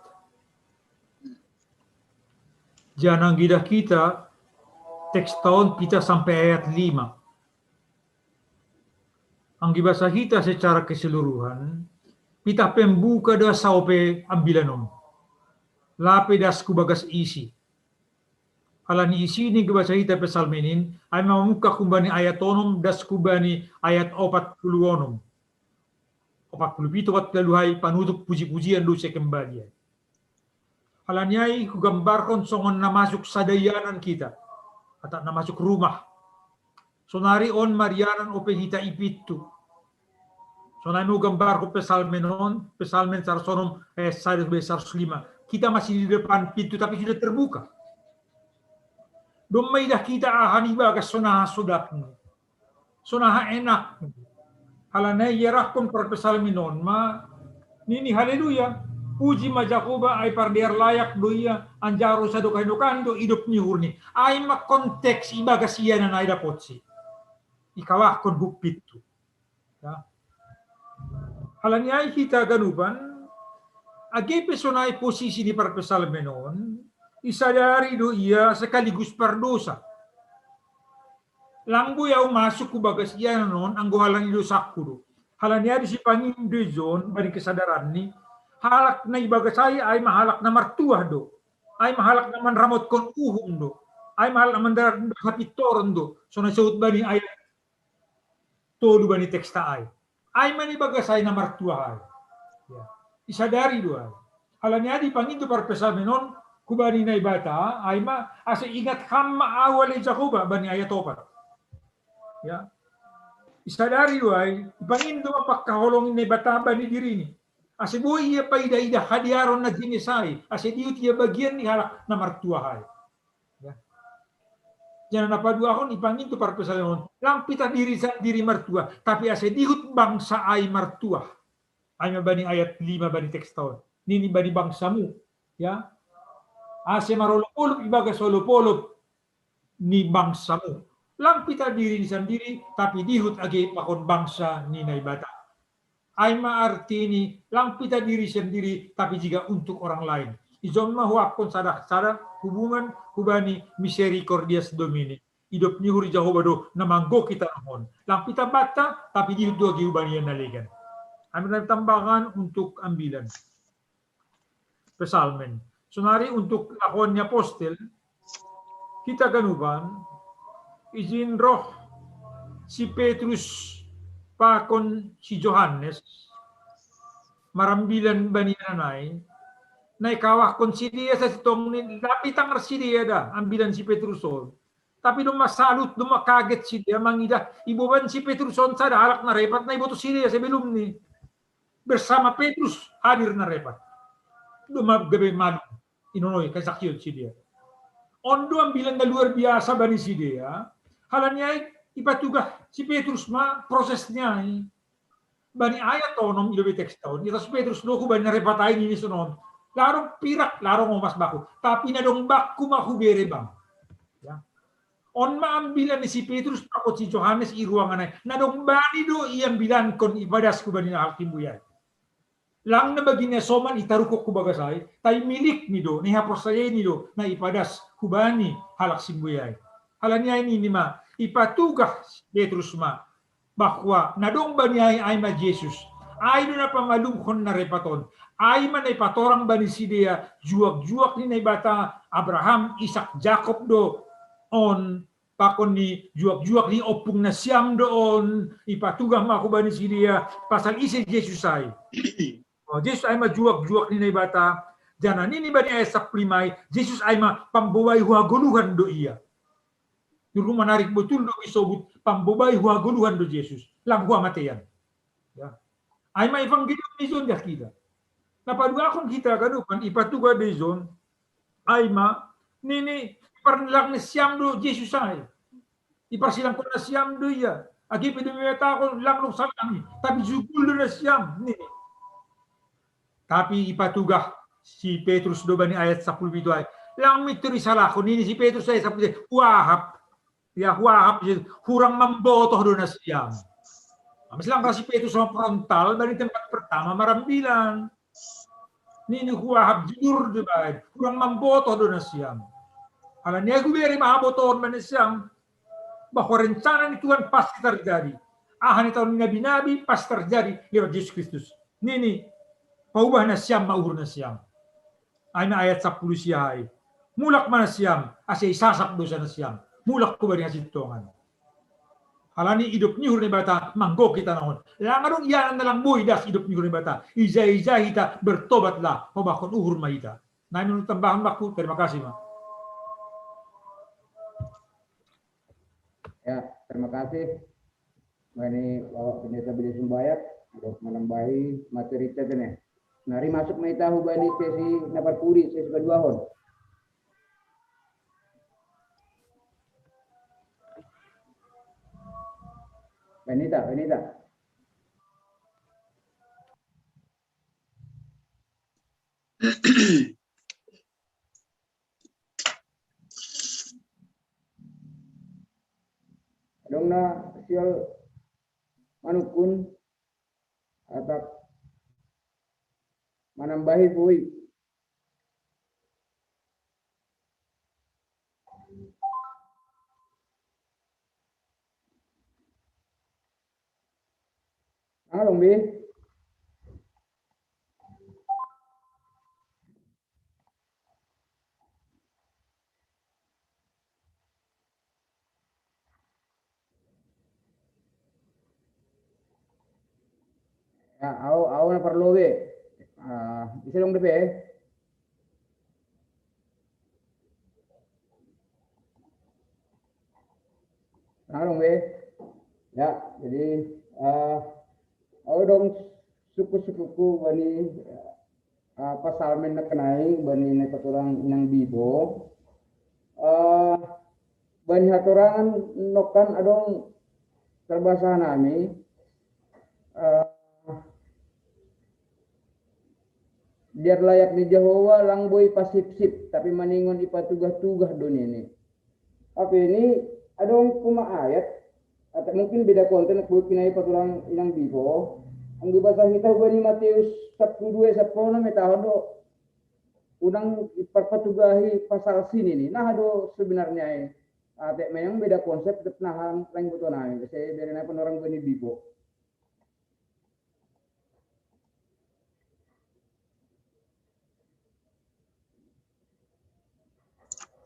Janang gidah kita teks tahun kita sampai ayat 5. Ang gibasa kita secara keseluruhan kita pembuka da saupe ambilanon. Lape das kubagas isi. Alani isi ni gibasa kita pesalmenin ay mamuka kumbani ayat onom das kubani ayat 40 onom. 47 at laluhay panutup puji-pujian do sa kembali. Alanyay kugambarkon songon na masuk sa dayanan kita at na masuk rumah. Sonari on marianan ope hita ipitu. Sonari mo gambar ko pesalmen sarsonom sayad besar 5. Kita masih di depan pintu tapi sudah terbuka. Dumay dah kita ahaniba ka sonaha sudak. Sonaha enak. Halanay yarakon per pesalmenon ma nini haleluya. Puji majakuba ay pardiar layak doya anjaro sa dukan do hidup ni hurni. Ay makonteks ibaga siya na naidapotsi. Ikawah kon hupit. Ya. Halanyay kita ganuban agi personay posisi di perpesalmenon isadari do iya sekaligus perdosa. Langgo yaw masuk kubagas iya non ang guhalan ido sakku do. Halanyay si pangindezon bari kesadaran ni halak na ibagasay ay mahalak na martuah do. Ay mahalak na manramot kon uhum do. Ay mahalak na mandarat kapitoron do. So nasuot ba ni ay todo ba ni teksta ay. Ay manibagasay na martuah ay. Yeah. Isadari do ay. Halanya di panginto perpesalmenon kubani na ibata ay asa ingat kam maawal sa kuba bani ayat 4. Ya. Isadari do ay panginto mapakkaholongin na ibata bani diri ni. Asa buhay iya pa ida hadiaron na dinisay. Asa diut iya bagian ni halak na martuah ay. Ya. Jangan apa dua akon ipanginto perpesalmenon lang pita diri sa diri martuah tapi asa dihut bangsa ay martuah. Ay mabani ayat 5 bani teks tahun. Nini bani bangsamu. Ya. Ase marolopolop ibaga solopolop ni bangsamu. Lang pita diri sendiri tapi dihut agi makon bangsa ni naibata. Ay maarti ni lang pita diri sendiri tapi juga untuk orang lain. Izon mahuakon sadak hubungan hubani misericordias domini. Hidup ni huri jahobado namanggo kita namon. Lang pita bata tapi dihut do agi hubani yang naligan. Ambil tambahan untuk ambilan. Pesalmen. Sonari untuk lakonnya postel, kita ganuban, izin roh si Petrus pakon si Johannes, marambilan bani nanay, na ikawah kon si dia sa sitong ni lapitang si dia da ambilan si Petruson. Tapi nung masalut, nung makaget si dia, mangida, ibuban si Petruson sa halak na repat na iboto si dia sa belum ni. Bersama Petrus hadir na repat. Lumagabi malu, inunoy, kasakiyot si dia. Ondo ambilan na luar biasa ba ni si dia, halan niya ipatugah si Petrus ma, proses niya bani ayat tonom ilobi text taon, ito si Petrus loko ba na repatay ni sunon, larong pirak, larong umas bako. Tapi na dong baku mahubere bang. Ya. On maambilan ni si Petrus takot si Johannes iruangan ay. Na dong bani do iambilan kon ibadas ko ba ni hakim buyay. Lang na bagin niya soman itarukok ko bagasay, tay milik ni do, ni haposay ni do, na ipadas kubani halak simbuyay. Halan niya ini ma, ipatugah Petrus ma, bahwa na dong bani ay ma Jesus, ay do na pamalungkon na repaton, ay man ay patorang bani si dia, juak-juak ni na bata Abraham, Isaac, Jacob do, on pakon ni juak-juak ni opung na siyam doon, ipatugah ma ko bani si dia, pasal isi Jesus ay. Jesus ay majuak-juak ni na bata, janan ini bani ay sa primay, Jesus ay pambuway huaguluhan do iya. Yung manarik betul do isobut pambuway huaguluhan do Jesus, lang huamatayan. Ya. Ay may evangelyo ni John kita. Napadua akong kita kanupan, ipatuga de John, ay nini, iparnilang ni siyam do Jesus ay. Iparsilang ko na siyam do iya. Agi pinumiyata ko lang nung salami, tapi jugul do na siyam. Nini. Tapi ipatugah si Petrus do bani ayat 10 itu ay. Lang mituri salako nini si Petrus ay 10 wahap. Ya wahap hurang mamboto do na siyam. Mas lang kasi Petrus sa frontal bani tempat pertama marambilan. Nini wahap jujur do ba? Hurang mamboto do na siyam. Alam niya guberi mahaboton man siyam. Bahwa rencana ni Tuhan pasti terjadi. Ahan ito ni nabi-nabi pasti terjadi lewat Yesus Kristus. Nini paubah na siyam, maur na siyam. Ay na ayat 10 siya ay. Mulak man na siyam, asay sasak dosa na siyam. Mulak ko ba niya sintongan. Halani hidup ni hurni bata, manggo kita nahon. Langarong iyanan na lang boy das hidup ni hurni bata. Iza-iza hita, bertobatlah, pabakon uhur mahita. Na minun tambahan baku, terima kasih ma. Ya, terima kasih. Ini Bapak Pendeta Billy Sumbayat untuk menambahi materi kita ini. Nari masuk maita hubani sesi napar puri sesi kedua hon. Benita. Dong na sial manukun atau manambahi pui. Halo, Bi. Ya, aku na perlu be. Bisa dong DP. Halo be. Ya, jadi aku dong suku-sukuku bani pasal men kenai bani na katurang inang bibo. Bani haturangan nokan adong terbasa nami. Biar layak di Jawa lang boy pasip-sip tapi maningon ipatugah-tugah dunia ini. Tapi ini adong kuma ayat atau mungkin beda konten aku kinai patulang inang bibo. Ang dibasa kita bani Matius 12 10 tahun do unang ipatugahi pasal sini nih. Nah do sebenarnya ate memang beda konsep tetap nahan lain butuh naik. Saya dari naik orang bani bibo.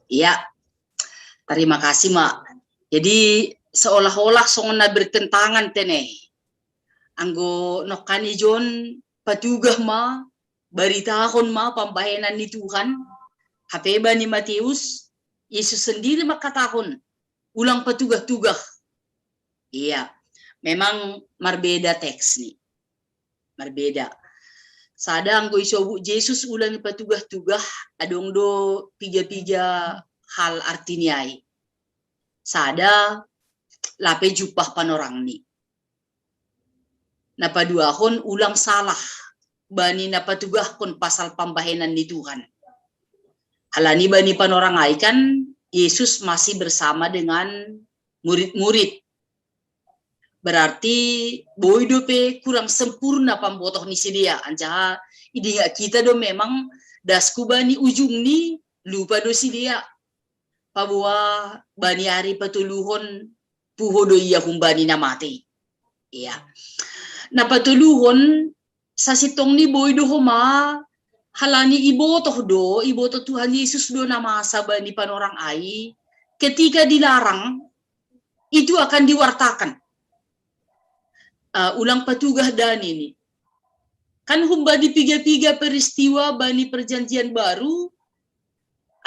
Iya, terima kasih Mak. Jadi seolah-olah songon na bertentangan tene. Anggo nokani John patugah ma Beritahon ma pambahenan ni Tuhan. Hapeba ni Matius, Yesus sendiri makatahon, ulang patugah-tugah. Iya, memang marbeda teks nih. Marbeda. Sadang go isobu Yesus ulang patugah-tugah, adong do piga-piga hal artiniai. Sada lape jupah panorang ni. Napaduahon ulang salah. Bani napatugah kon pasal pambahenan ni Tuhan. Halani bani panorang ai kan Yesus masih bersama dengan murid-murid. Berarti boy dope kurang sempurna pambotoh ni sedia. Ancaha ide kita do memang dasku bani ujung ni lupa do sedia. Pabua bani hari patuluhon puho do iya humbani na mati. Iya. Na patuluhon sa sitong ni boy do homa halani ibotoh Tuhan Yesus do na masa bani panorang ai ketika dilarang itu akan diwartakan. Ulang patugah dan ini. Kan humbani piga-piga peristiwa bani perjanjian baru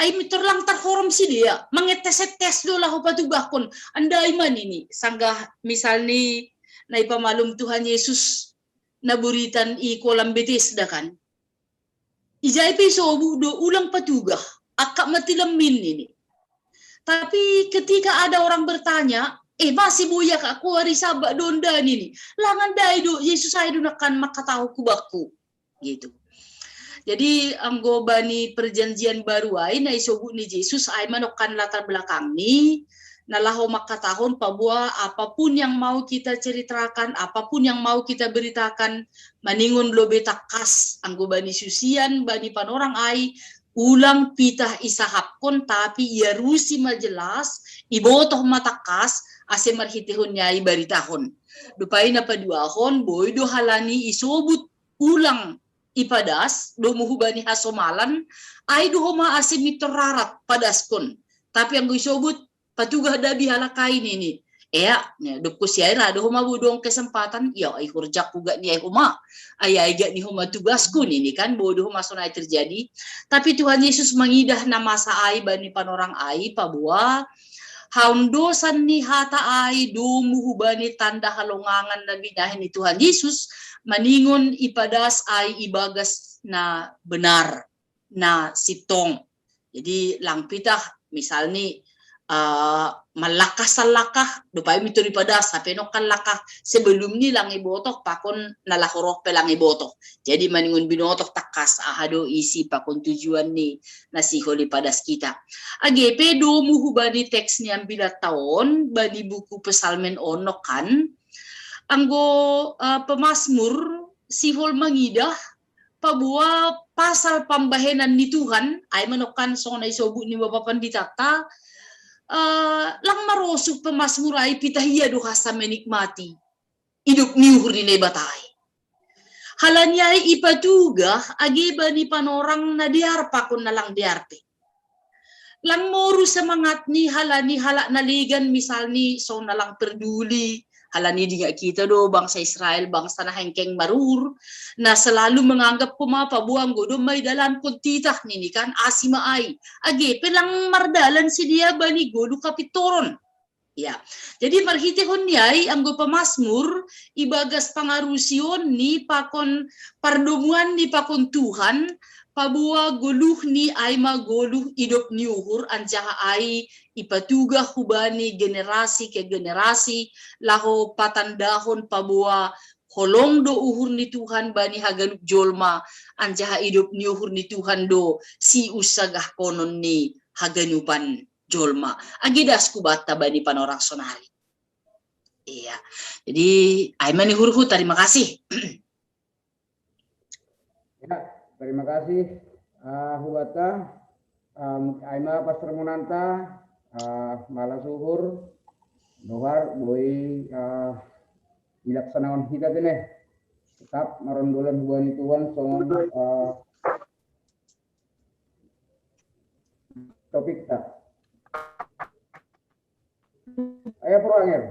ay mitorlang tarhorom si dia mangetes-tes do lah patugah kon andai man ini sanggah misal ni na ipamalum Tuhan Yesus naburitan i kolam Bethesda kan ijai pisobu do ulang patugah akak matilemin ini. Tapi ketika ada orang bertanya masih buya kak kuari sabak dondan ini langan dai do Yesus ay do nakan makatahu kubaku gitu. Jadi anggo bani perjanjian baru ay na isobu ni Yesus ay manokan latar belakang ni nalaho makatahon pabua apapun yang mau kita ceritakan, apapun yang mau kita beritakan maningun lobe takas anggo bani susian bani panorang ay ulang pitah isahapkon tapi ia rusi majelas ibotoh matakas ase marhitihon nyai baritahon. Dupai na paduahon boy do halani isobut ulang ipadas do muhubani hasomalan ay do homa ase mitorarat padaskon. Tapi ang isobut patugah dabi halakain ini. Do kusiaira do homa budong kesempatan ay kurjak kuga ni ay homa. Ay ga ni homa tugaskun ini kan bodo homa sonay terjadi. Tapi Tuhan Yesus mengidah na masa ay bani panorang ay pabua haundosan ni hata ay dumuhubani tanda halongangan na binahin ni Tuhan Yesus maningon ipadas ay ibagas na benar na sitong. Jadi langpitah misal ni malakas sa lakah dupay mituri padas sa penokan lakah sebelum ni lang ibotok pakon nalahorok pe lang ibotok. Jadi maningon binotok takas ahado isi pakon tujuan ni nasiholi padas kita. Age pedo muhubani teks ni ambila taon bani buku pesalmen onok kan anggo pemasmur sihol mangidah pabua pasal pambahenan ni Tuhan ay manokan song na isobu ni Bapak Panditata lang marosuk pemasmur ay pitahia do hasa menikmati hidup niuhur ni batay. Halanya ay ipatugah agiba ni panorang na diarpa kun nalang diarte. Lang moru semangat ni halani halak naligan misal ni so nalang peduli halani di kita do bangsa Israel bangsa na hengkeng marur na selalu menganggap kumapa buang godo may dalan kuntitah nini kan asima ay age pelang mardalan si dia bani godo kapitoron ya. Jadi marhitihon niyay anggo pamasmur ibagas pangarusion ni pakon pardumuan ni pakon Tuhan pabua goluh ni ay magoluh idop niuhur anjaha ay ipatugah hubani generasi ke generasi laho patandahon pabua holong do uhur ni Tuhan bani haganup jolma anjaha idop niuhur ni Tuhan do si usagah konon ni haganupan jolma agidas kubata bani panorang sonari. Iya. Jadi ay manihurhu terima kasih. Ya. Terima kasih Hubata Aima Pastor Munanta Mala Suhur Dohar Boy ilaksanawan kita dene tetap marondolan hubani Tuhan songon topik ta ayo Pro Angel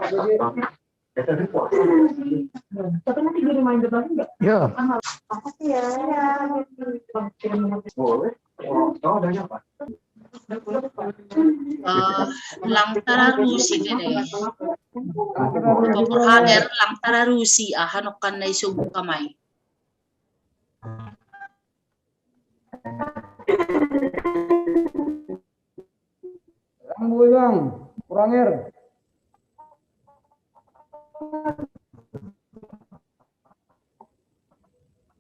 Jadi, Tapi nanti di reminder lagi nggak? Ya. Apa sih ya? Boleh. Oh, ada apa? Lang tararusi deh. Tunggu hanger lang tararusi hanokan na isugo kamay. Lang boy bang, kurang air.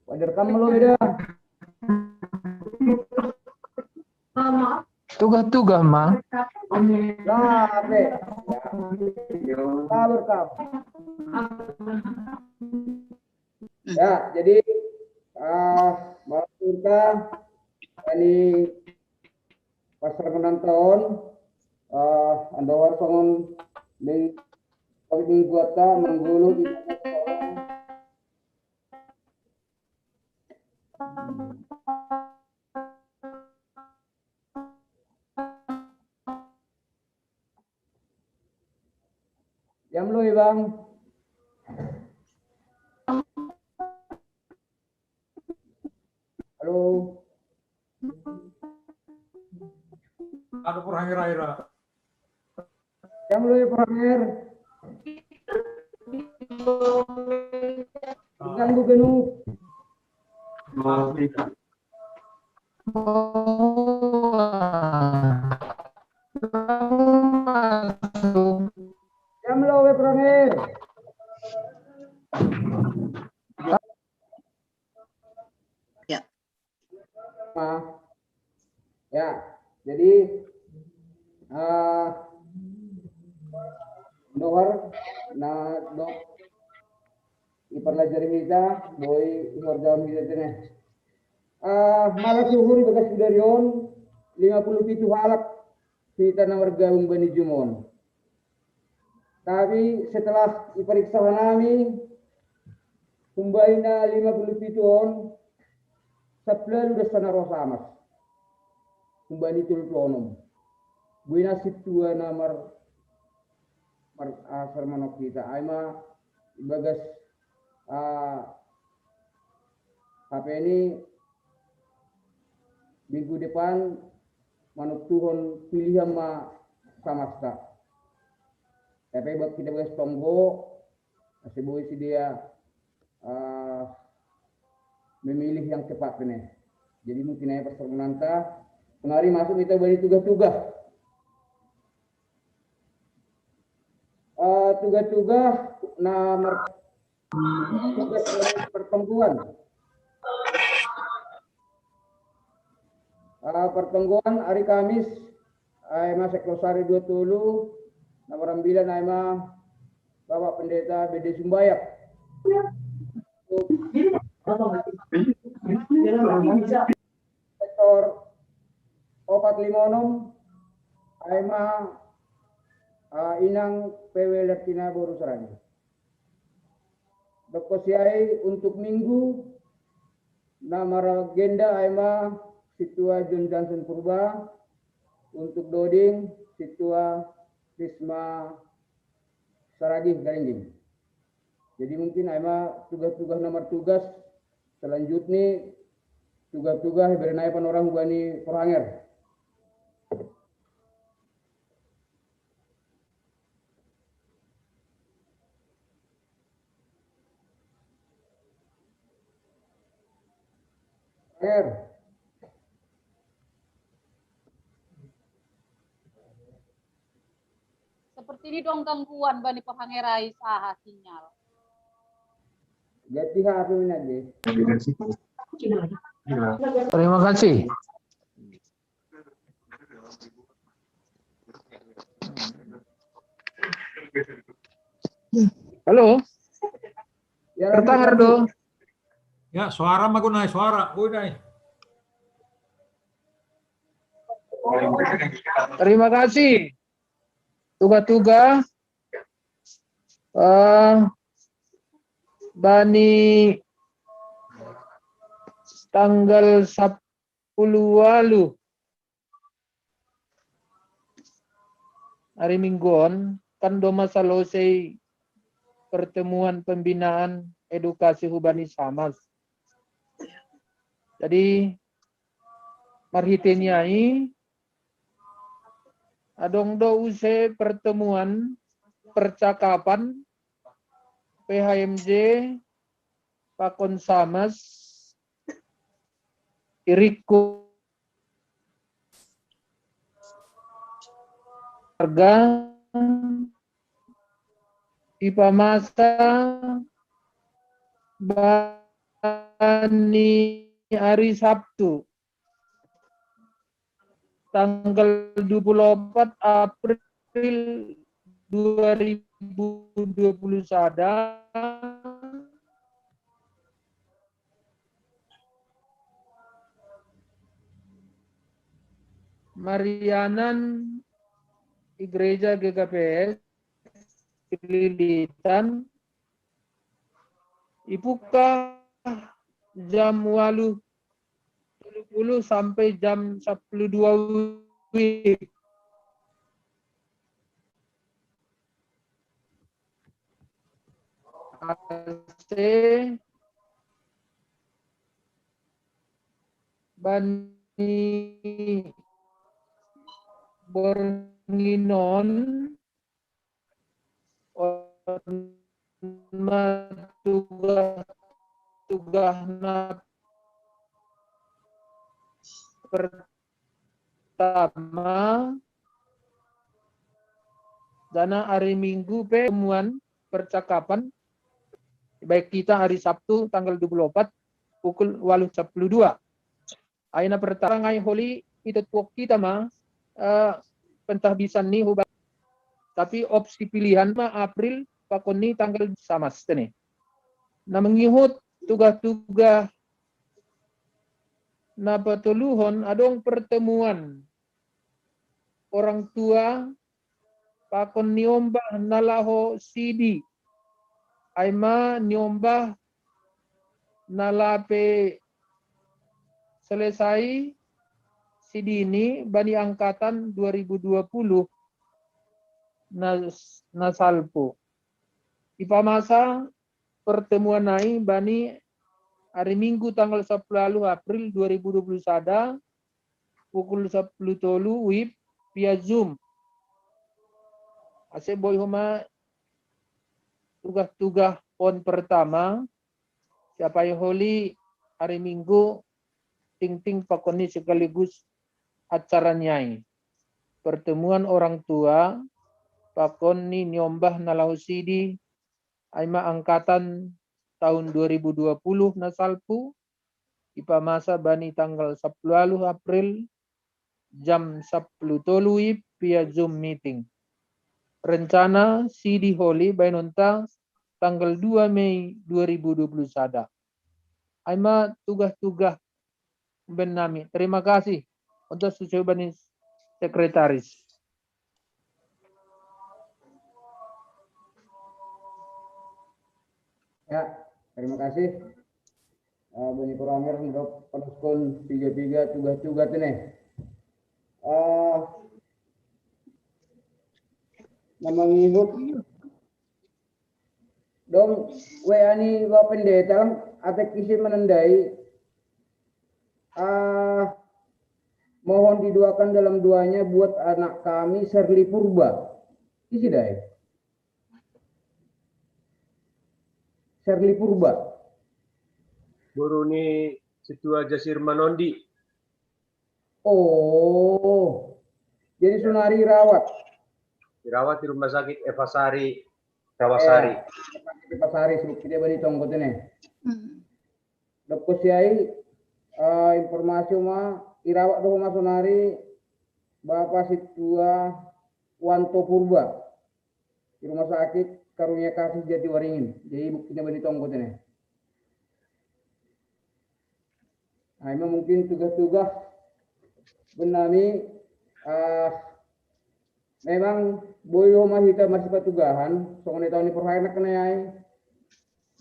Wajar kamu lo beda. Tugas-tugas, Mang. Nah, apa? Kabar kamu. Ya, jadi malam kita ini pasar menonton andawar songon minggu ata menggulu di jam lu ya bang. Halo. Ano por hangira-ira? Jam lu ya Pranger. Ikan bugenu. Jam lu ya Pranger. Ya. Ya, jadi Nohar na dok ipelajari kita boy warga kita tene. Malas suhur bekas darion 57 halak kita na warga Bani Jumon. Tapi setelah diperiksa nami kembali na 57 on saplan udah sana rosamas. Kembali tulponom. Buina situa namar asar manok kita aima bagas HP ini minggu depan manuk tuhon pilihan ma samasta tapi buat kita bagas tonggo masih boleh si dia memilih yang cepat ini jadi mungkin aja pasar menanta kemari masuk kita beri tugas-tugas tugas-tugas nomor tugas pertemuan pertemuan hari Kamis Aima Seklosari 20 nomor 9 Aima Bapak Pendeta BD Sumbayak sektor 456 Aima inang PW Latina Boru Serani. Dokosiai untuk minggu nama agenda Aima Situa John Johnson Purba untuk Doding Situa Risma Saragi Garingging. Jadi mungkin Aima tugas-tugas nomor tugas selanjutnya tugas-tugas berenai orang Bani Poranger. Seperti ini dong gangguan Bani Pahangerai saha sinyal. Jadi HP ini aja. Terima kasih. Halo, Ya, Kertangar do. Ya, suara magunay, suara. Gunay. Terima kasih. Tugas-tugas Bani tanggal 10 lalu hari Mingguan kan doma selesai pertemuan pembinaan edukasi hubani samas. Jadi marhiteniai adong do use pertemuan percakapan PHMJ Pakon Samas Iriku harga ipamasa bani hari Sabtu tanggal 24 April 2020 sada Marianan Gereja GKPS Lilitan ibuka jam 8.30 sampai jam 12 WIB. AC Bani Bornginon tugas pertama dana hari Minggu pertemuan percakapan baik kita hari Sabtu tanggal 24 pukul 8.12. Aina pertama ngai holi itu tuak kita mah pentahbisan nih hubah. Tapi opsi pilihan mah April pakon ni tanggal sama setene. Na mengihut tugas-tugas na patuluhon adong pertemuan orang tua pakon niombah nalaho CD aima niombah nalape selesai CD ini bani angkatan 2020 nasalpo ipamasa pertemuan nai bani hari Minggu tanggal 10 April 2021 pukul 10.30 WIB via Zoom. Ase boy homa tugas-tugas pon pertama siapa yang holi hari Minggu ting-ting pakoni sekaligus acara nyai. Pertemuan orang tua pakon ni nyombah nalausidi aima angkatan tahun 2020 nasalpu ipamasa bani tanggal 10 April jam 10.30 via Zoom meeting. Rencana CD Holy Bainonta tanggal 2 Mei 2021. Aima tugas-tugas benami. Terima kasih untuk susubanis sekretaris. Ya, terima kasih. Bani Kuramir untuk penuskun 33 tugas-tugas ini. Nama ngihut dong weani wa pendeta lang atek isi menandai mohon didoakan dalam doanya buat anak kami Serli Purba. Isi dai. Serli Purba. Guru ni Situa Jasir Manondi. Oh. Jadi Sunari rawat. Dirawat di Rumah Sakit Eva Sari, Rawasari. Eva Sari sedikit dia bani tongkot ini. Dokter Siai informasi mah irawat do Mas Sunari Bapak Situa Wanto Purba di Rumah Sakit Karunia Kasih Jatiwaringin. Jadi buktinya bani tongkot ini. Nah, ini mungkin tugas-tugas benami memang boyo mahita masih patugahan soalnya tahun ini perhainak kenai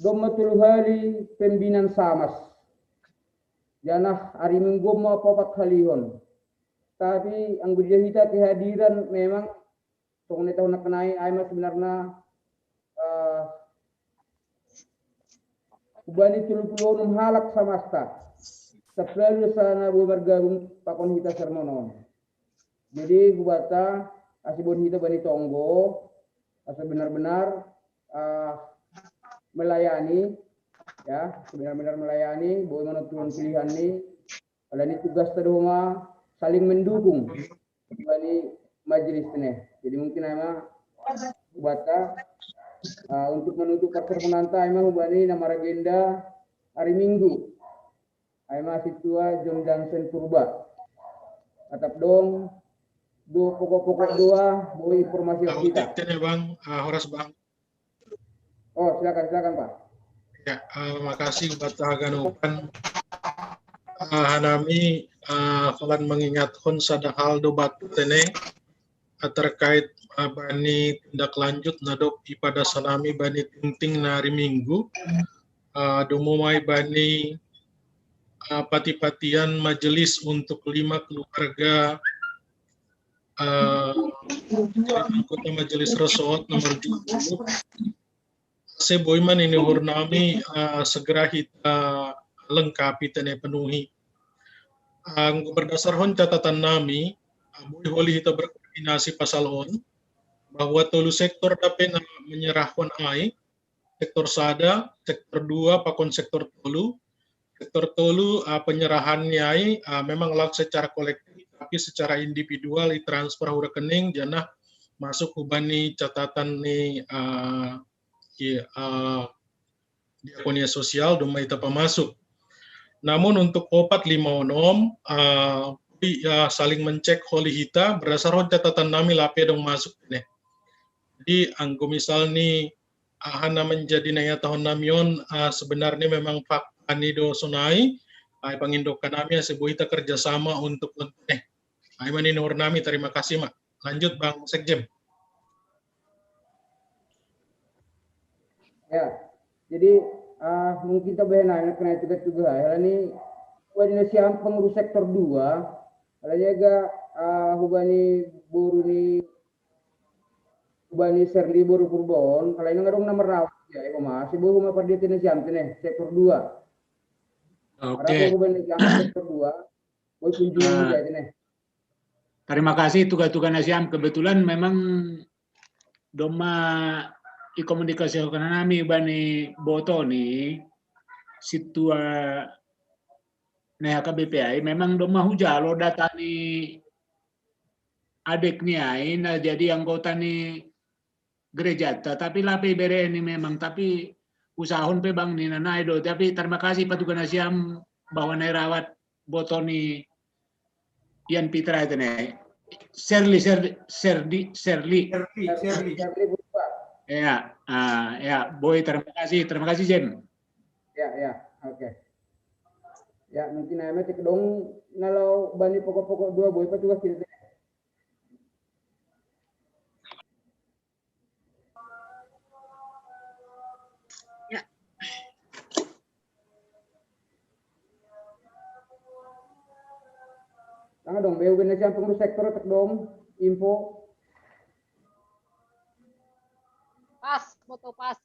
domatul hari pembinaan samas janah hari Minggu mau popat halihon tapi anggota kita kehadiran memang song tahun nak kenai ay mas sebenarnya ubani 36 halak samasta. Seplalu sana bergabung pakon kita sermonon. Jadi bubata asibun kita bani tonggo asa benar-benar melayani ya, benar-benar melayani boleh menentukan pilihan ini. Kalau ini tugas teruma saling mendukung bani majelis ini. Jadi mungkin ama bubata untuk menutup parter penanta ama bani nama agenda hari Minggu. Aima situa John Johnson Purba. Atap dong dua pokok-pokok dua boleh informasi kita. Ya Bang, Horas Bang. Oh silakan Pak. Ya, makasih buat haganupan. Hanami kalan mengingatkan sada hal do batu tene terkait bani tindak lanjut nadop ipada salami bani tinting na hari Minggu. Dumumai bani pati-patian majelis untuk 5 keluarga anggota majelis resort nomor 20. Seboiman ini hurnami segera kita lengkapi dan penuhi. Berdasarkan catatan nami, boleh kita berkoordinasi pasal on bahwa tolu sektor dapat menyerahkan ai, sektor sada, sektor 2 pakon sektor tolu. Sektor tolu penyerahannya memang lakukan secara kolektif, tapi secara individual transfer rekening janah masuk hubani catatan nih diakonia sosial domai tapa masuk. Namun untuk opat 5 onom saling mencek holi hita berdasarkan catatan nami lape dong masuk nih. Jadi anggo misal nih ahana menjadi naya tahun namion sebenarnya memang fakta anido sunai ay pangindokan kami sebuah kita kerjasama untuk ay maninur nami. Terima kasih Mak. Lanjut Bang Sekjem. Ya, jadi mungkin kita benar kena juga ya ini Indonesia pengurus sektor 2 ada juga hubani buru ni hubani serli buru purbon kalau ini ngarung nomor rawat ya masih buru mah pada Indonesia sektor 2. Oke. Sektor 2 boleh kunjungi aja nih. Terima kasih tugas-tugas Nasiam. Kebetulan memang doma komunikasi karena nami bani boto ni situa neha KBPI memang doma hujalo data ni adik ni ai na jadi anggota ni gereja tapi lape bere ni memang tapi usahon pe bang ni nanai do tapi terima kasih patugan Nasiam bahwa rawat boto ni Ian Pitra itu nih Serli ya ya boy terima kasih Jem ya oke. Ya mungkin ayamnya cek dong kalau bani pokok-pokok 2 boy pa juga kita. Tanga dong, BU Indonesia pengurus sektor tek dong, info. Pas, foto pas.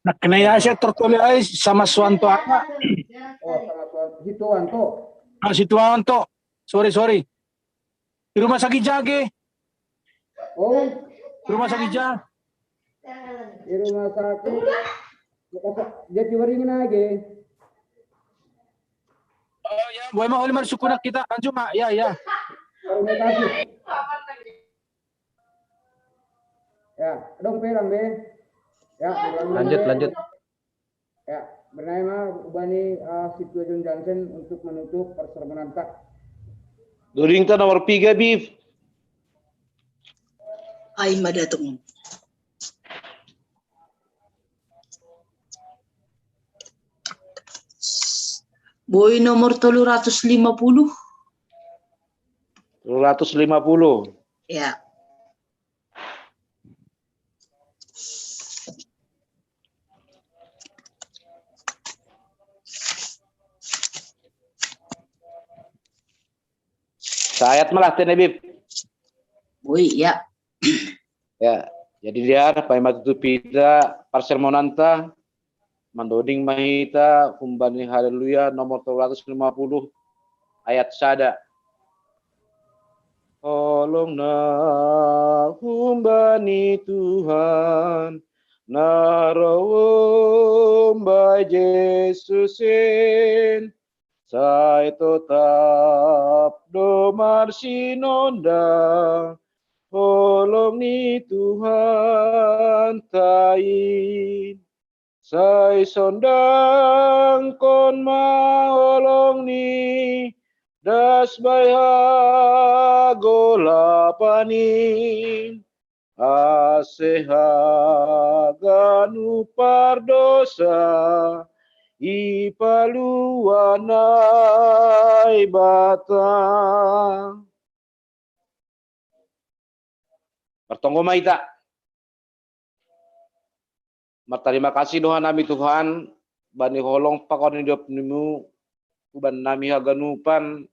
Nak kena ya saya tertulis ay sama Suwanto apa? Oh, sama Situanto. Situanto. Sorry. Di rumah sakit Jage. Oh, Di rumah sakit Jage. di rumah sakit. Jadi waringin lagi. Oh ya, boleh mau lima suku nak kita anjum mak. Ya. Terima kasih. Ya, dong perang be. Ya, Lanjut. Ya, bernama Ubani Situ John Johnson untuk menutup persermonan tak. Durington nomor 3 Bif. Ay madatung. Boy nomor 350. 350. Ya. Sayat malah Tenebib. Boy ya. Ya, jadi dia pai matutupida parsermonanta mandoding mahita kumbani haleluya nomor 350 ayat sada. Tolonglah humbani Tuhan narawom by Jesusin saya tetap domar sinonda tolong ni Tuhan tain saya sondang kon maolong ni das baya golapanin asehaganu pardosa ipaluanay batang. Bertonggo maita. Terima kasih Tuhan nami Tuhan bani holong pakon hidup nimu uban nami haganupan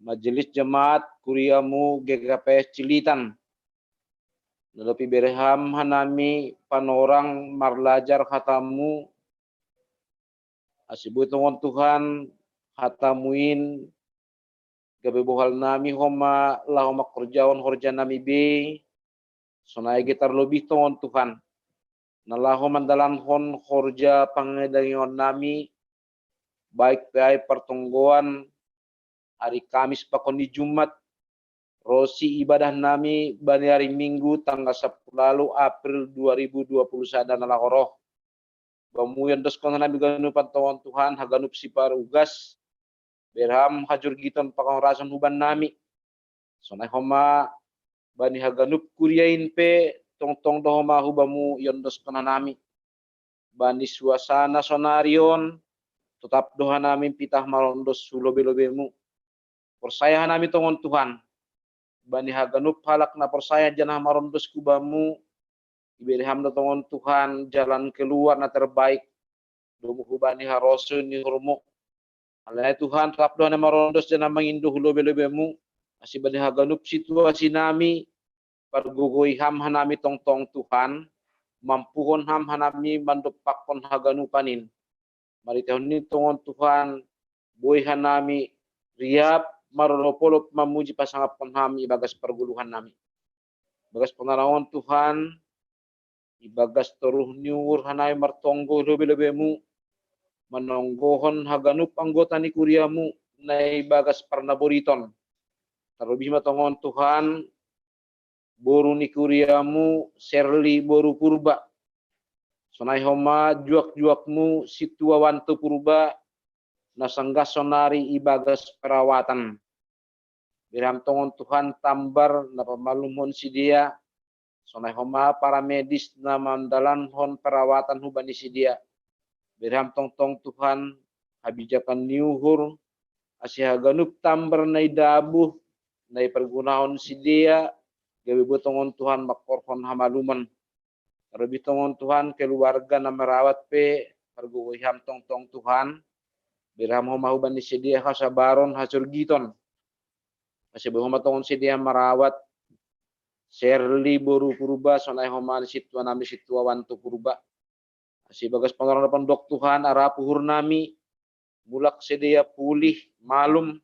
majelis jemaat kuriamu GKPS Cilitan. Nalopi bereham hanami panorang marlajar hatamu asibutongon Tuhan hatamuin gabe bohal nami homa lahoma kerjawan horja nami be sonai gitar lebih tongon Tuhan nalaho mandalan hon horja pangedangion nami baik pai pertonggoan hari Kamis pakon di Jumat rosi ibadah nami bani hari Minggu tanggal 10 lalu April 2021 nalahoroh bamuyan dos kon nami ganupan tongon Tuhan haganup si parugas berham hajur giton pakon huban nami sonai homa bani haganup kuriain pe tong dohoma hubamu yondos kona nami bani suasana sonarion tetap doha nami pitah malondos sulobe-lobemu persaya nami tongon Tuhan bani haganup halak na persaya janah marondos kubamu iberham na tongon Tuhan jalan keluar na terbaik domu hubani harosun ni hurmu alai Tuhan tetap doha na marondos janah manginduh lobe-lobemu asi bani haganup situasi nami pargugoi ham hanami tong Tuhan mampuhon ham hanami mandopakon haganupanin mari tahun ini tongon Tuhan boy hanami riap marolopolop mamuji pasangapon hami bagas perguluhan nami bagas penarawan Tuhan ibagas toruh niur hanai martonggo lebe-lebemu manonggohon haganup anggota ni kuriamu nai bagas parnaboriton terlebih matongon Tuhan boru ni kuriamu serli boru purba sonai homa juak-juakmu situa wantu purba nasanggas sonari ibagas perawatan biram tongon Tuhan tambar na pamalumhon si dia sonai homa para medis na mandalan hon perawatan hubani si dia biram tong Tuhan habijakan niuhur asihaгаnup tambar nai dabuh nai pergunahon si dia gawe botongon Tuhan makorhon hamaluman terlebih tongon Tuhan keluarga na merawat pe perguham tong Tuhan biram homa huban di sedia kasabaron hasil giton masih homa tongon sedia merawat serli boru purba sonai homa situa nami situa wantu purba masih bagas pengarang pendok Tuhan arah puhur nami mulak sedia pulih malum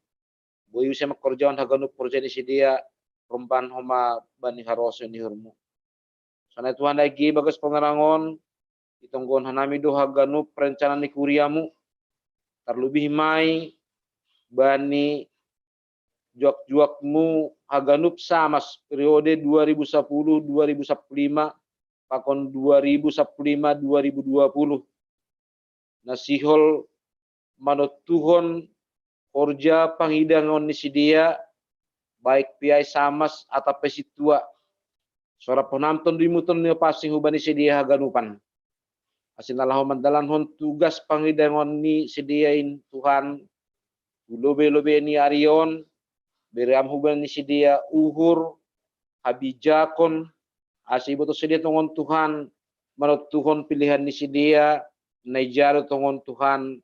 boyu sama kerjaan haganup kerja di sedia rumpan homa bani harosun di hurmu sana Tuhan lagi bagas pengerangon ditonggon hanami doha ganup perencana ni kuriamu terlebih mai bani juak-juakmu haganup samas periode 2010-2015 pakon 2015-2020 nasihol manut Tuhon korja panghidangon ni si dia baik piai samas atau pesitua suara penonton dimuton ni pasing hubani sedia haganupan asinalah mandalan hon tugas panghidangon ni sediain Tuhan lobe-lobe ni arion beram hubani sedia uhur habijakon asiboto sedia tongon Tuhan menurut Tuhan pilihan ni sedia naijaro tongon Tuhan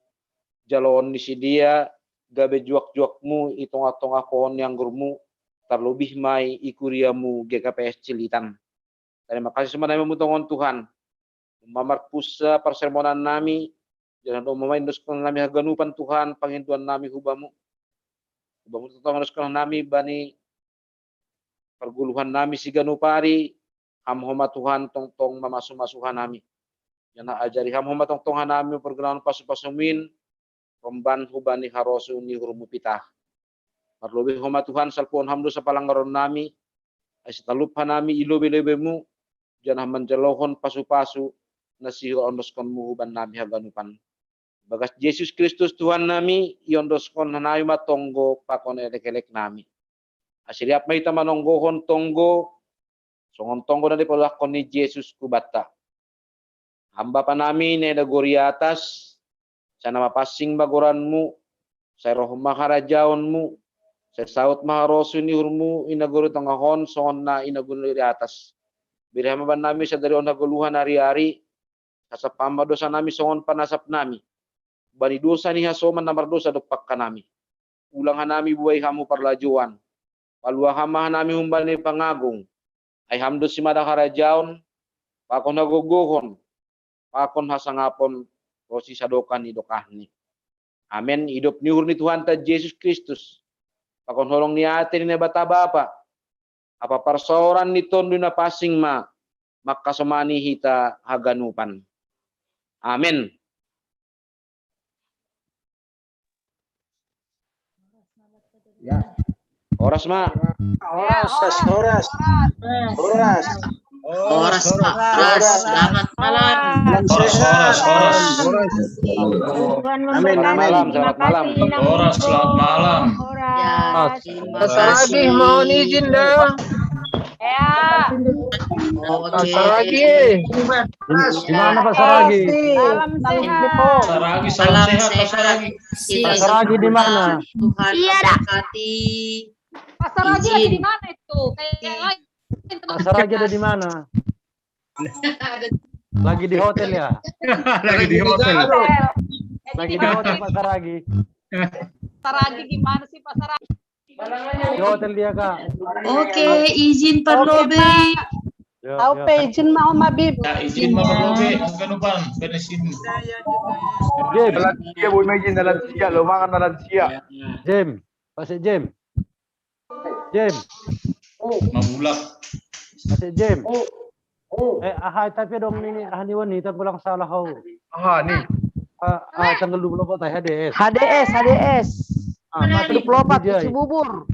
jalon ni sedia gabe juak-juakmu itong-atong akon yang gurmu terlebih mai ikuriamu GKPS Cilitan. Terima kasih semua nami mutongon Tuhan. Mamar pusa persermonan nami, jangan dong memain doskon nami haganupan Tuhan, pangintuan nami hubamu. Hubamu tutong doskon nami bani perguluhan nami si ganupari, hamhoma Tuhan tong mamasu-masuhan nami. Jangan ajari hamhoma tong nami pergenawan pasu-pasumin, romban hubani harosu ni hurumu pitah. Terlebih homa Tuhan salpuan hamdu sa palanggaron nami, ay sitalupa nami ilobe-lebemu, jangan menjelohon pasu-pasu, nasiho ondoskon muhuban nami haganupan. Bagas Yesus Kristus Tuhan nami,iondoskon hanayu matonggo pakon elek-elek nami. Asiriap may tamanonggohon tonggo, songon tonggo na dipalakon ni Yesus kubata. Hamba pa nami na nagori atas, sana mapasing bagoranmu, sa roh maharajaonmu, sa saut maharosu ni hurmu, inaguro tangahon, songon na inaguro di atas. Birhamaban nami sa dari onaguluhan hari-hari, sa pamba dosa nami songon panasap nami. Bani dosa ni hasoman namar dosa dopak ka nami. Ulang nami buhay hamu parlajuan. Palua hamahan nami humbani pangagong. Ay hamdo si madakarajaon, pakon nagogohon, pakon hasangapon, rosi sadokan idokahni. Amen. Hidup ni hurni Tuhan ta Yesus Kristus. Pakon holong ni ate ni bata bapa. Apa parsoran ni tondo na pasing makasomani hita haganupan. Amin. Ya. Oras ma. Horas, selamat malam. Amin, malam, selamat malam. Horas, selamat malam. Pastor Agi mau izin dah. Pastor Agi. Gimana Pak Saragi? Salam sehat. Saragi, salam sehat Pak Saragi. Pak Saragi di mana? Tuhan memberkati. Pastor Agi lagi di mana itu? Kayak Pak Saragi ada di mana? Lagi di hotel ya? Lagi di hotel. Lagi di hotel Pak Saragi. Pastor Agi gimana sih Pastor Agi? Di hotel dia Kak. Oke, izin perlobe. Tahu izin mau Mabib. Ya, izin maperlobe, haganupan, benesin. Jem, Dia boleh main dalam siap, lo makan dalam siap. Jem, Pak Jem. Jem, Mabulak. Pak Jem. Ahai tapi dong ini ahli wanita pulang salah kau. Nih. Tanggal 24 HDS. HDS. Masih 24 isi bubur.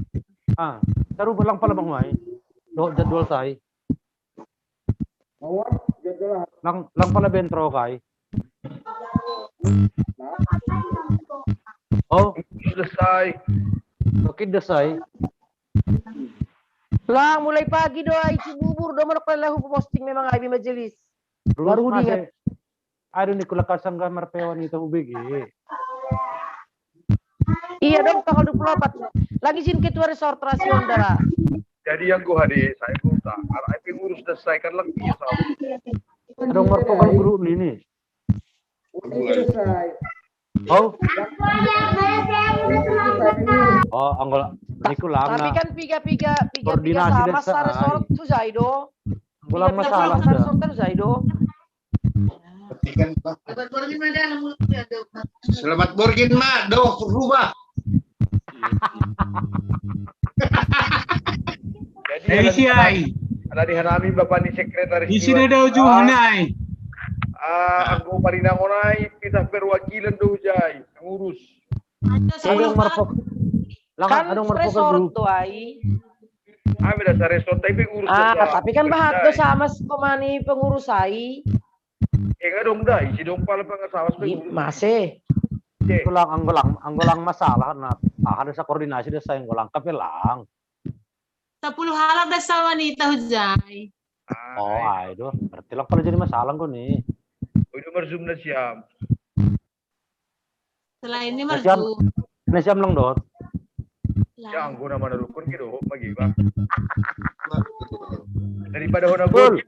Taruh pulang pala bang Mai. Do jadwal saya. Lang pala bentro kay. Oh, Selesai. oke desai. Lang mulai pagi doa isi bubur do manok lahu posting memang abi majelis. Baru diingat. Aduh ni kulakasan gambar pewan itu ubigi. Iya dong tanggal 24. Lagi sin ketua resortrasyon dah. Jadi yang gua hari saya minta, kalau IP ngurus selesaikan lagi ya sama. Ada mertokan guru ini. Selesai. Oh. Oh, anggol niku lang Tapi na. kan piga Koordinasi sama desa, sa resort tu Zaido. Walang masalah Sa dah. resort tu Zaido. Selamat borgin mak, doh rubah. Jadi ada di Hanami Bapak ni sekretaris. Di sini ada ujuhanay. Aku parinangonay kita perwakilan do jay ngurus. Ada yang merpok. Lang Kan ada merpok resort guru. tu ai. Kami dah sa resort tapi ngurus. Tapi kan bahat do sama komani pengurus ai. Enggak dong dah, isi dong pala pengasawas Masih. Itu lang anggolang masalah na. Ada sa koordinasi desa yang golang kape lang. 10 halak dah sa wanita hujay. Oh, ayo. Berarti lang pala jadi masalah ko ni. Udah merzum na siam. Selain ini Nasiam, merdu. nasiam lang dot. Ya, anggo naman narukon gitu, magiba. Daripada hona Betul.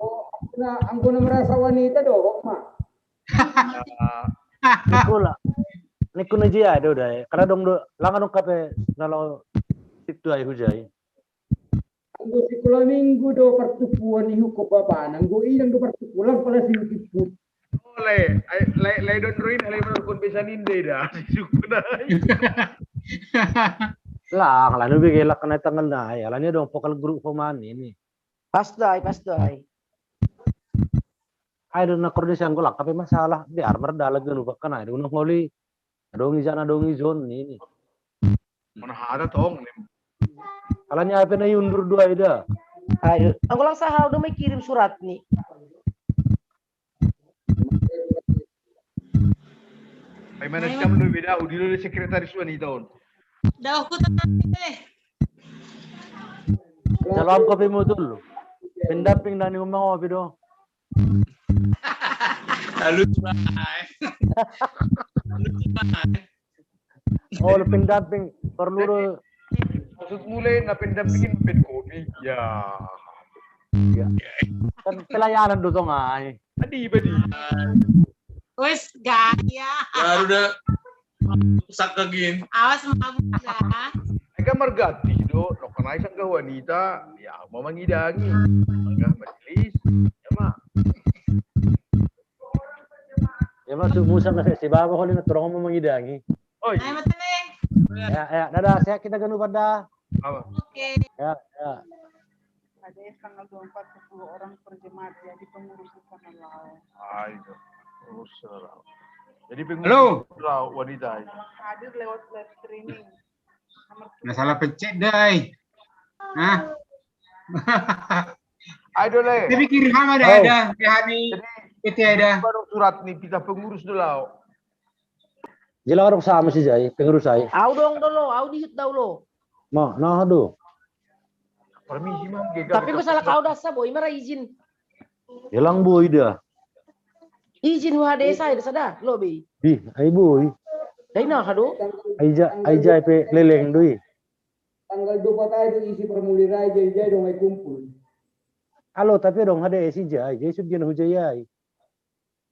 anggo na merasa wanita do, mak. Niku na jiya do dai. Kada dong do lang anong kape nalo situ ay hujay. Anggo sekolah minggu do pertukuan ni hukum bapa nanggo inang do pertukulan pala si ikut. Oleh, le don ruin le menurut bisa ninde dah. Suku dah. Lah, lalu bigay kena tanggal na ay. Alam niyo dong pokal group man ini. Pasday. Ay doon na koordinasyon ko lang tapi masalah di armor dalag ganu ba kana do nang holi. Adong izan zone ini. Mana ada tong. Alam niya apa na yundur dua ida. Ayo, ang lang sahal do may kirim surat ni. Ay mana jam lu beda udilo le sekretaris wanita on. Daw ko tanay. Dalam kopi mo dulu. Pendamping na ni umang kopi do. Lalu baik. Oh, pendamping perlu Maksud mulai na pendampingin pen kopi. Ya. kan pelayanan do tong ay. Adi badi. Wes gaya. Baru dah sak kagin. Awas mabuk na. Eka margati do, no kanay sang wanita, ya mamangidangi. Enggak majelis. Ya mah. Ya masuk musa kasi si baba ko na turong mo mangidangi. Oh, Ay matane. Ya, dadah, saya kita ganu pada. apa? Oke. Ya. Ada tanggal 24 10 orang per jemaat jadi pengurus di sana lah. Ayo. Terus jadi Halo. wanita. Hadir lewat live streaming. Nggak salah pencet, Dai. Hah? Ayo le. Tapi kiriman ada hari itu ada. Baru surat nih kita pengurus dulu. Jila orang sama si Jai, pengurus saya. Au dong dolo, au dihit daw lo. Mau, nah aduh. Permisi mam. Tapi masalah kau dasa boy, mara izin. Hilang boy dah. Izin wa desa ida sada lo be. Di, ay boy. Dai na kado. Ay pe leleng doi. Tanggal 24 itu isi formulir aja dong may kumpul. Halo, tapi dong ada si Jai, Jai sudah hujayai.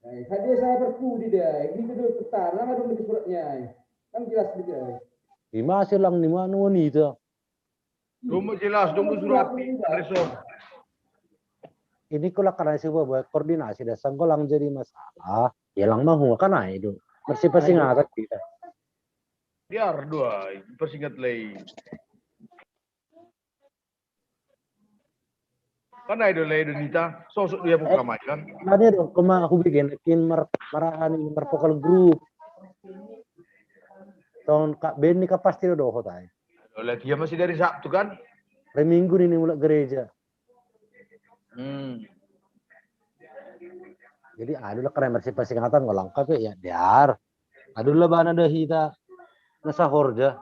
Hadir saya berkudi deh, ini dulu petar, nama dong di suratnya, kan jelas dia. Di masih lang ni mana wanita. Dong jelas, dong surat reson. Ini kalau karena sebuah koordinasi dan sanggolang jadi masalah, ya lang mahu kan itu. Masih ngatak kita. Biar dua, persingkat lain. Kan ada lain Nita, sosok dia buka kan? Ada dong, kemana aku bikin marahan ini merpokal grup. Tahun Kak Ben ini pasti udah hotai. Oleh dia masih dari Sabtu kan? Hari Minggu ini mulai gereja. Jadi aduh lah karena masih persingatan nggak lengkap ya biar. Aduh lah bana dah kita nasa horja.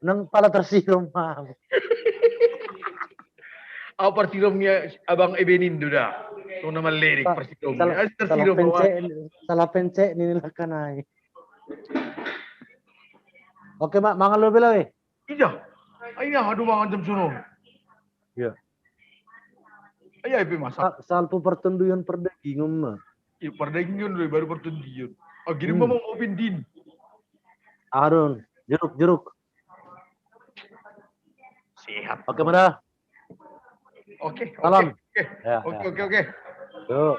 Nang pala tersirum mah. Apa pertiromnya Abang Ebenin dah? Tuh nama lirik pertiromnya. Salah pencet ini lah kanai. Oke mak, mangan lu bela weh. Iya. Ayo aduh mangan jam suno. Iya. Ayo ibu masak. Salpu pertunduyan perdagingan mah. Iya perdagingan dulu baru pertunduyan. Oh gini mau ngopin din. Arun, jeruk. Sehat. Oke mana? Oke. Salam. Oke. Ya. Oke. Yuk.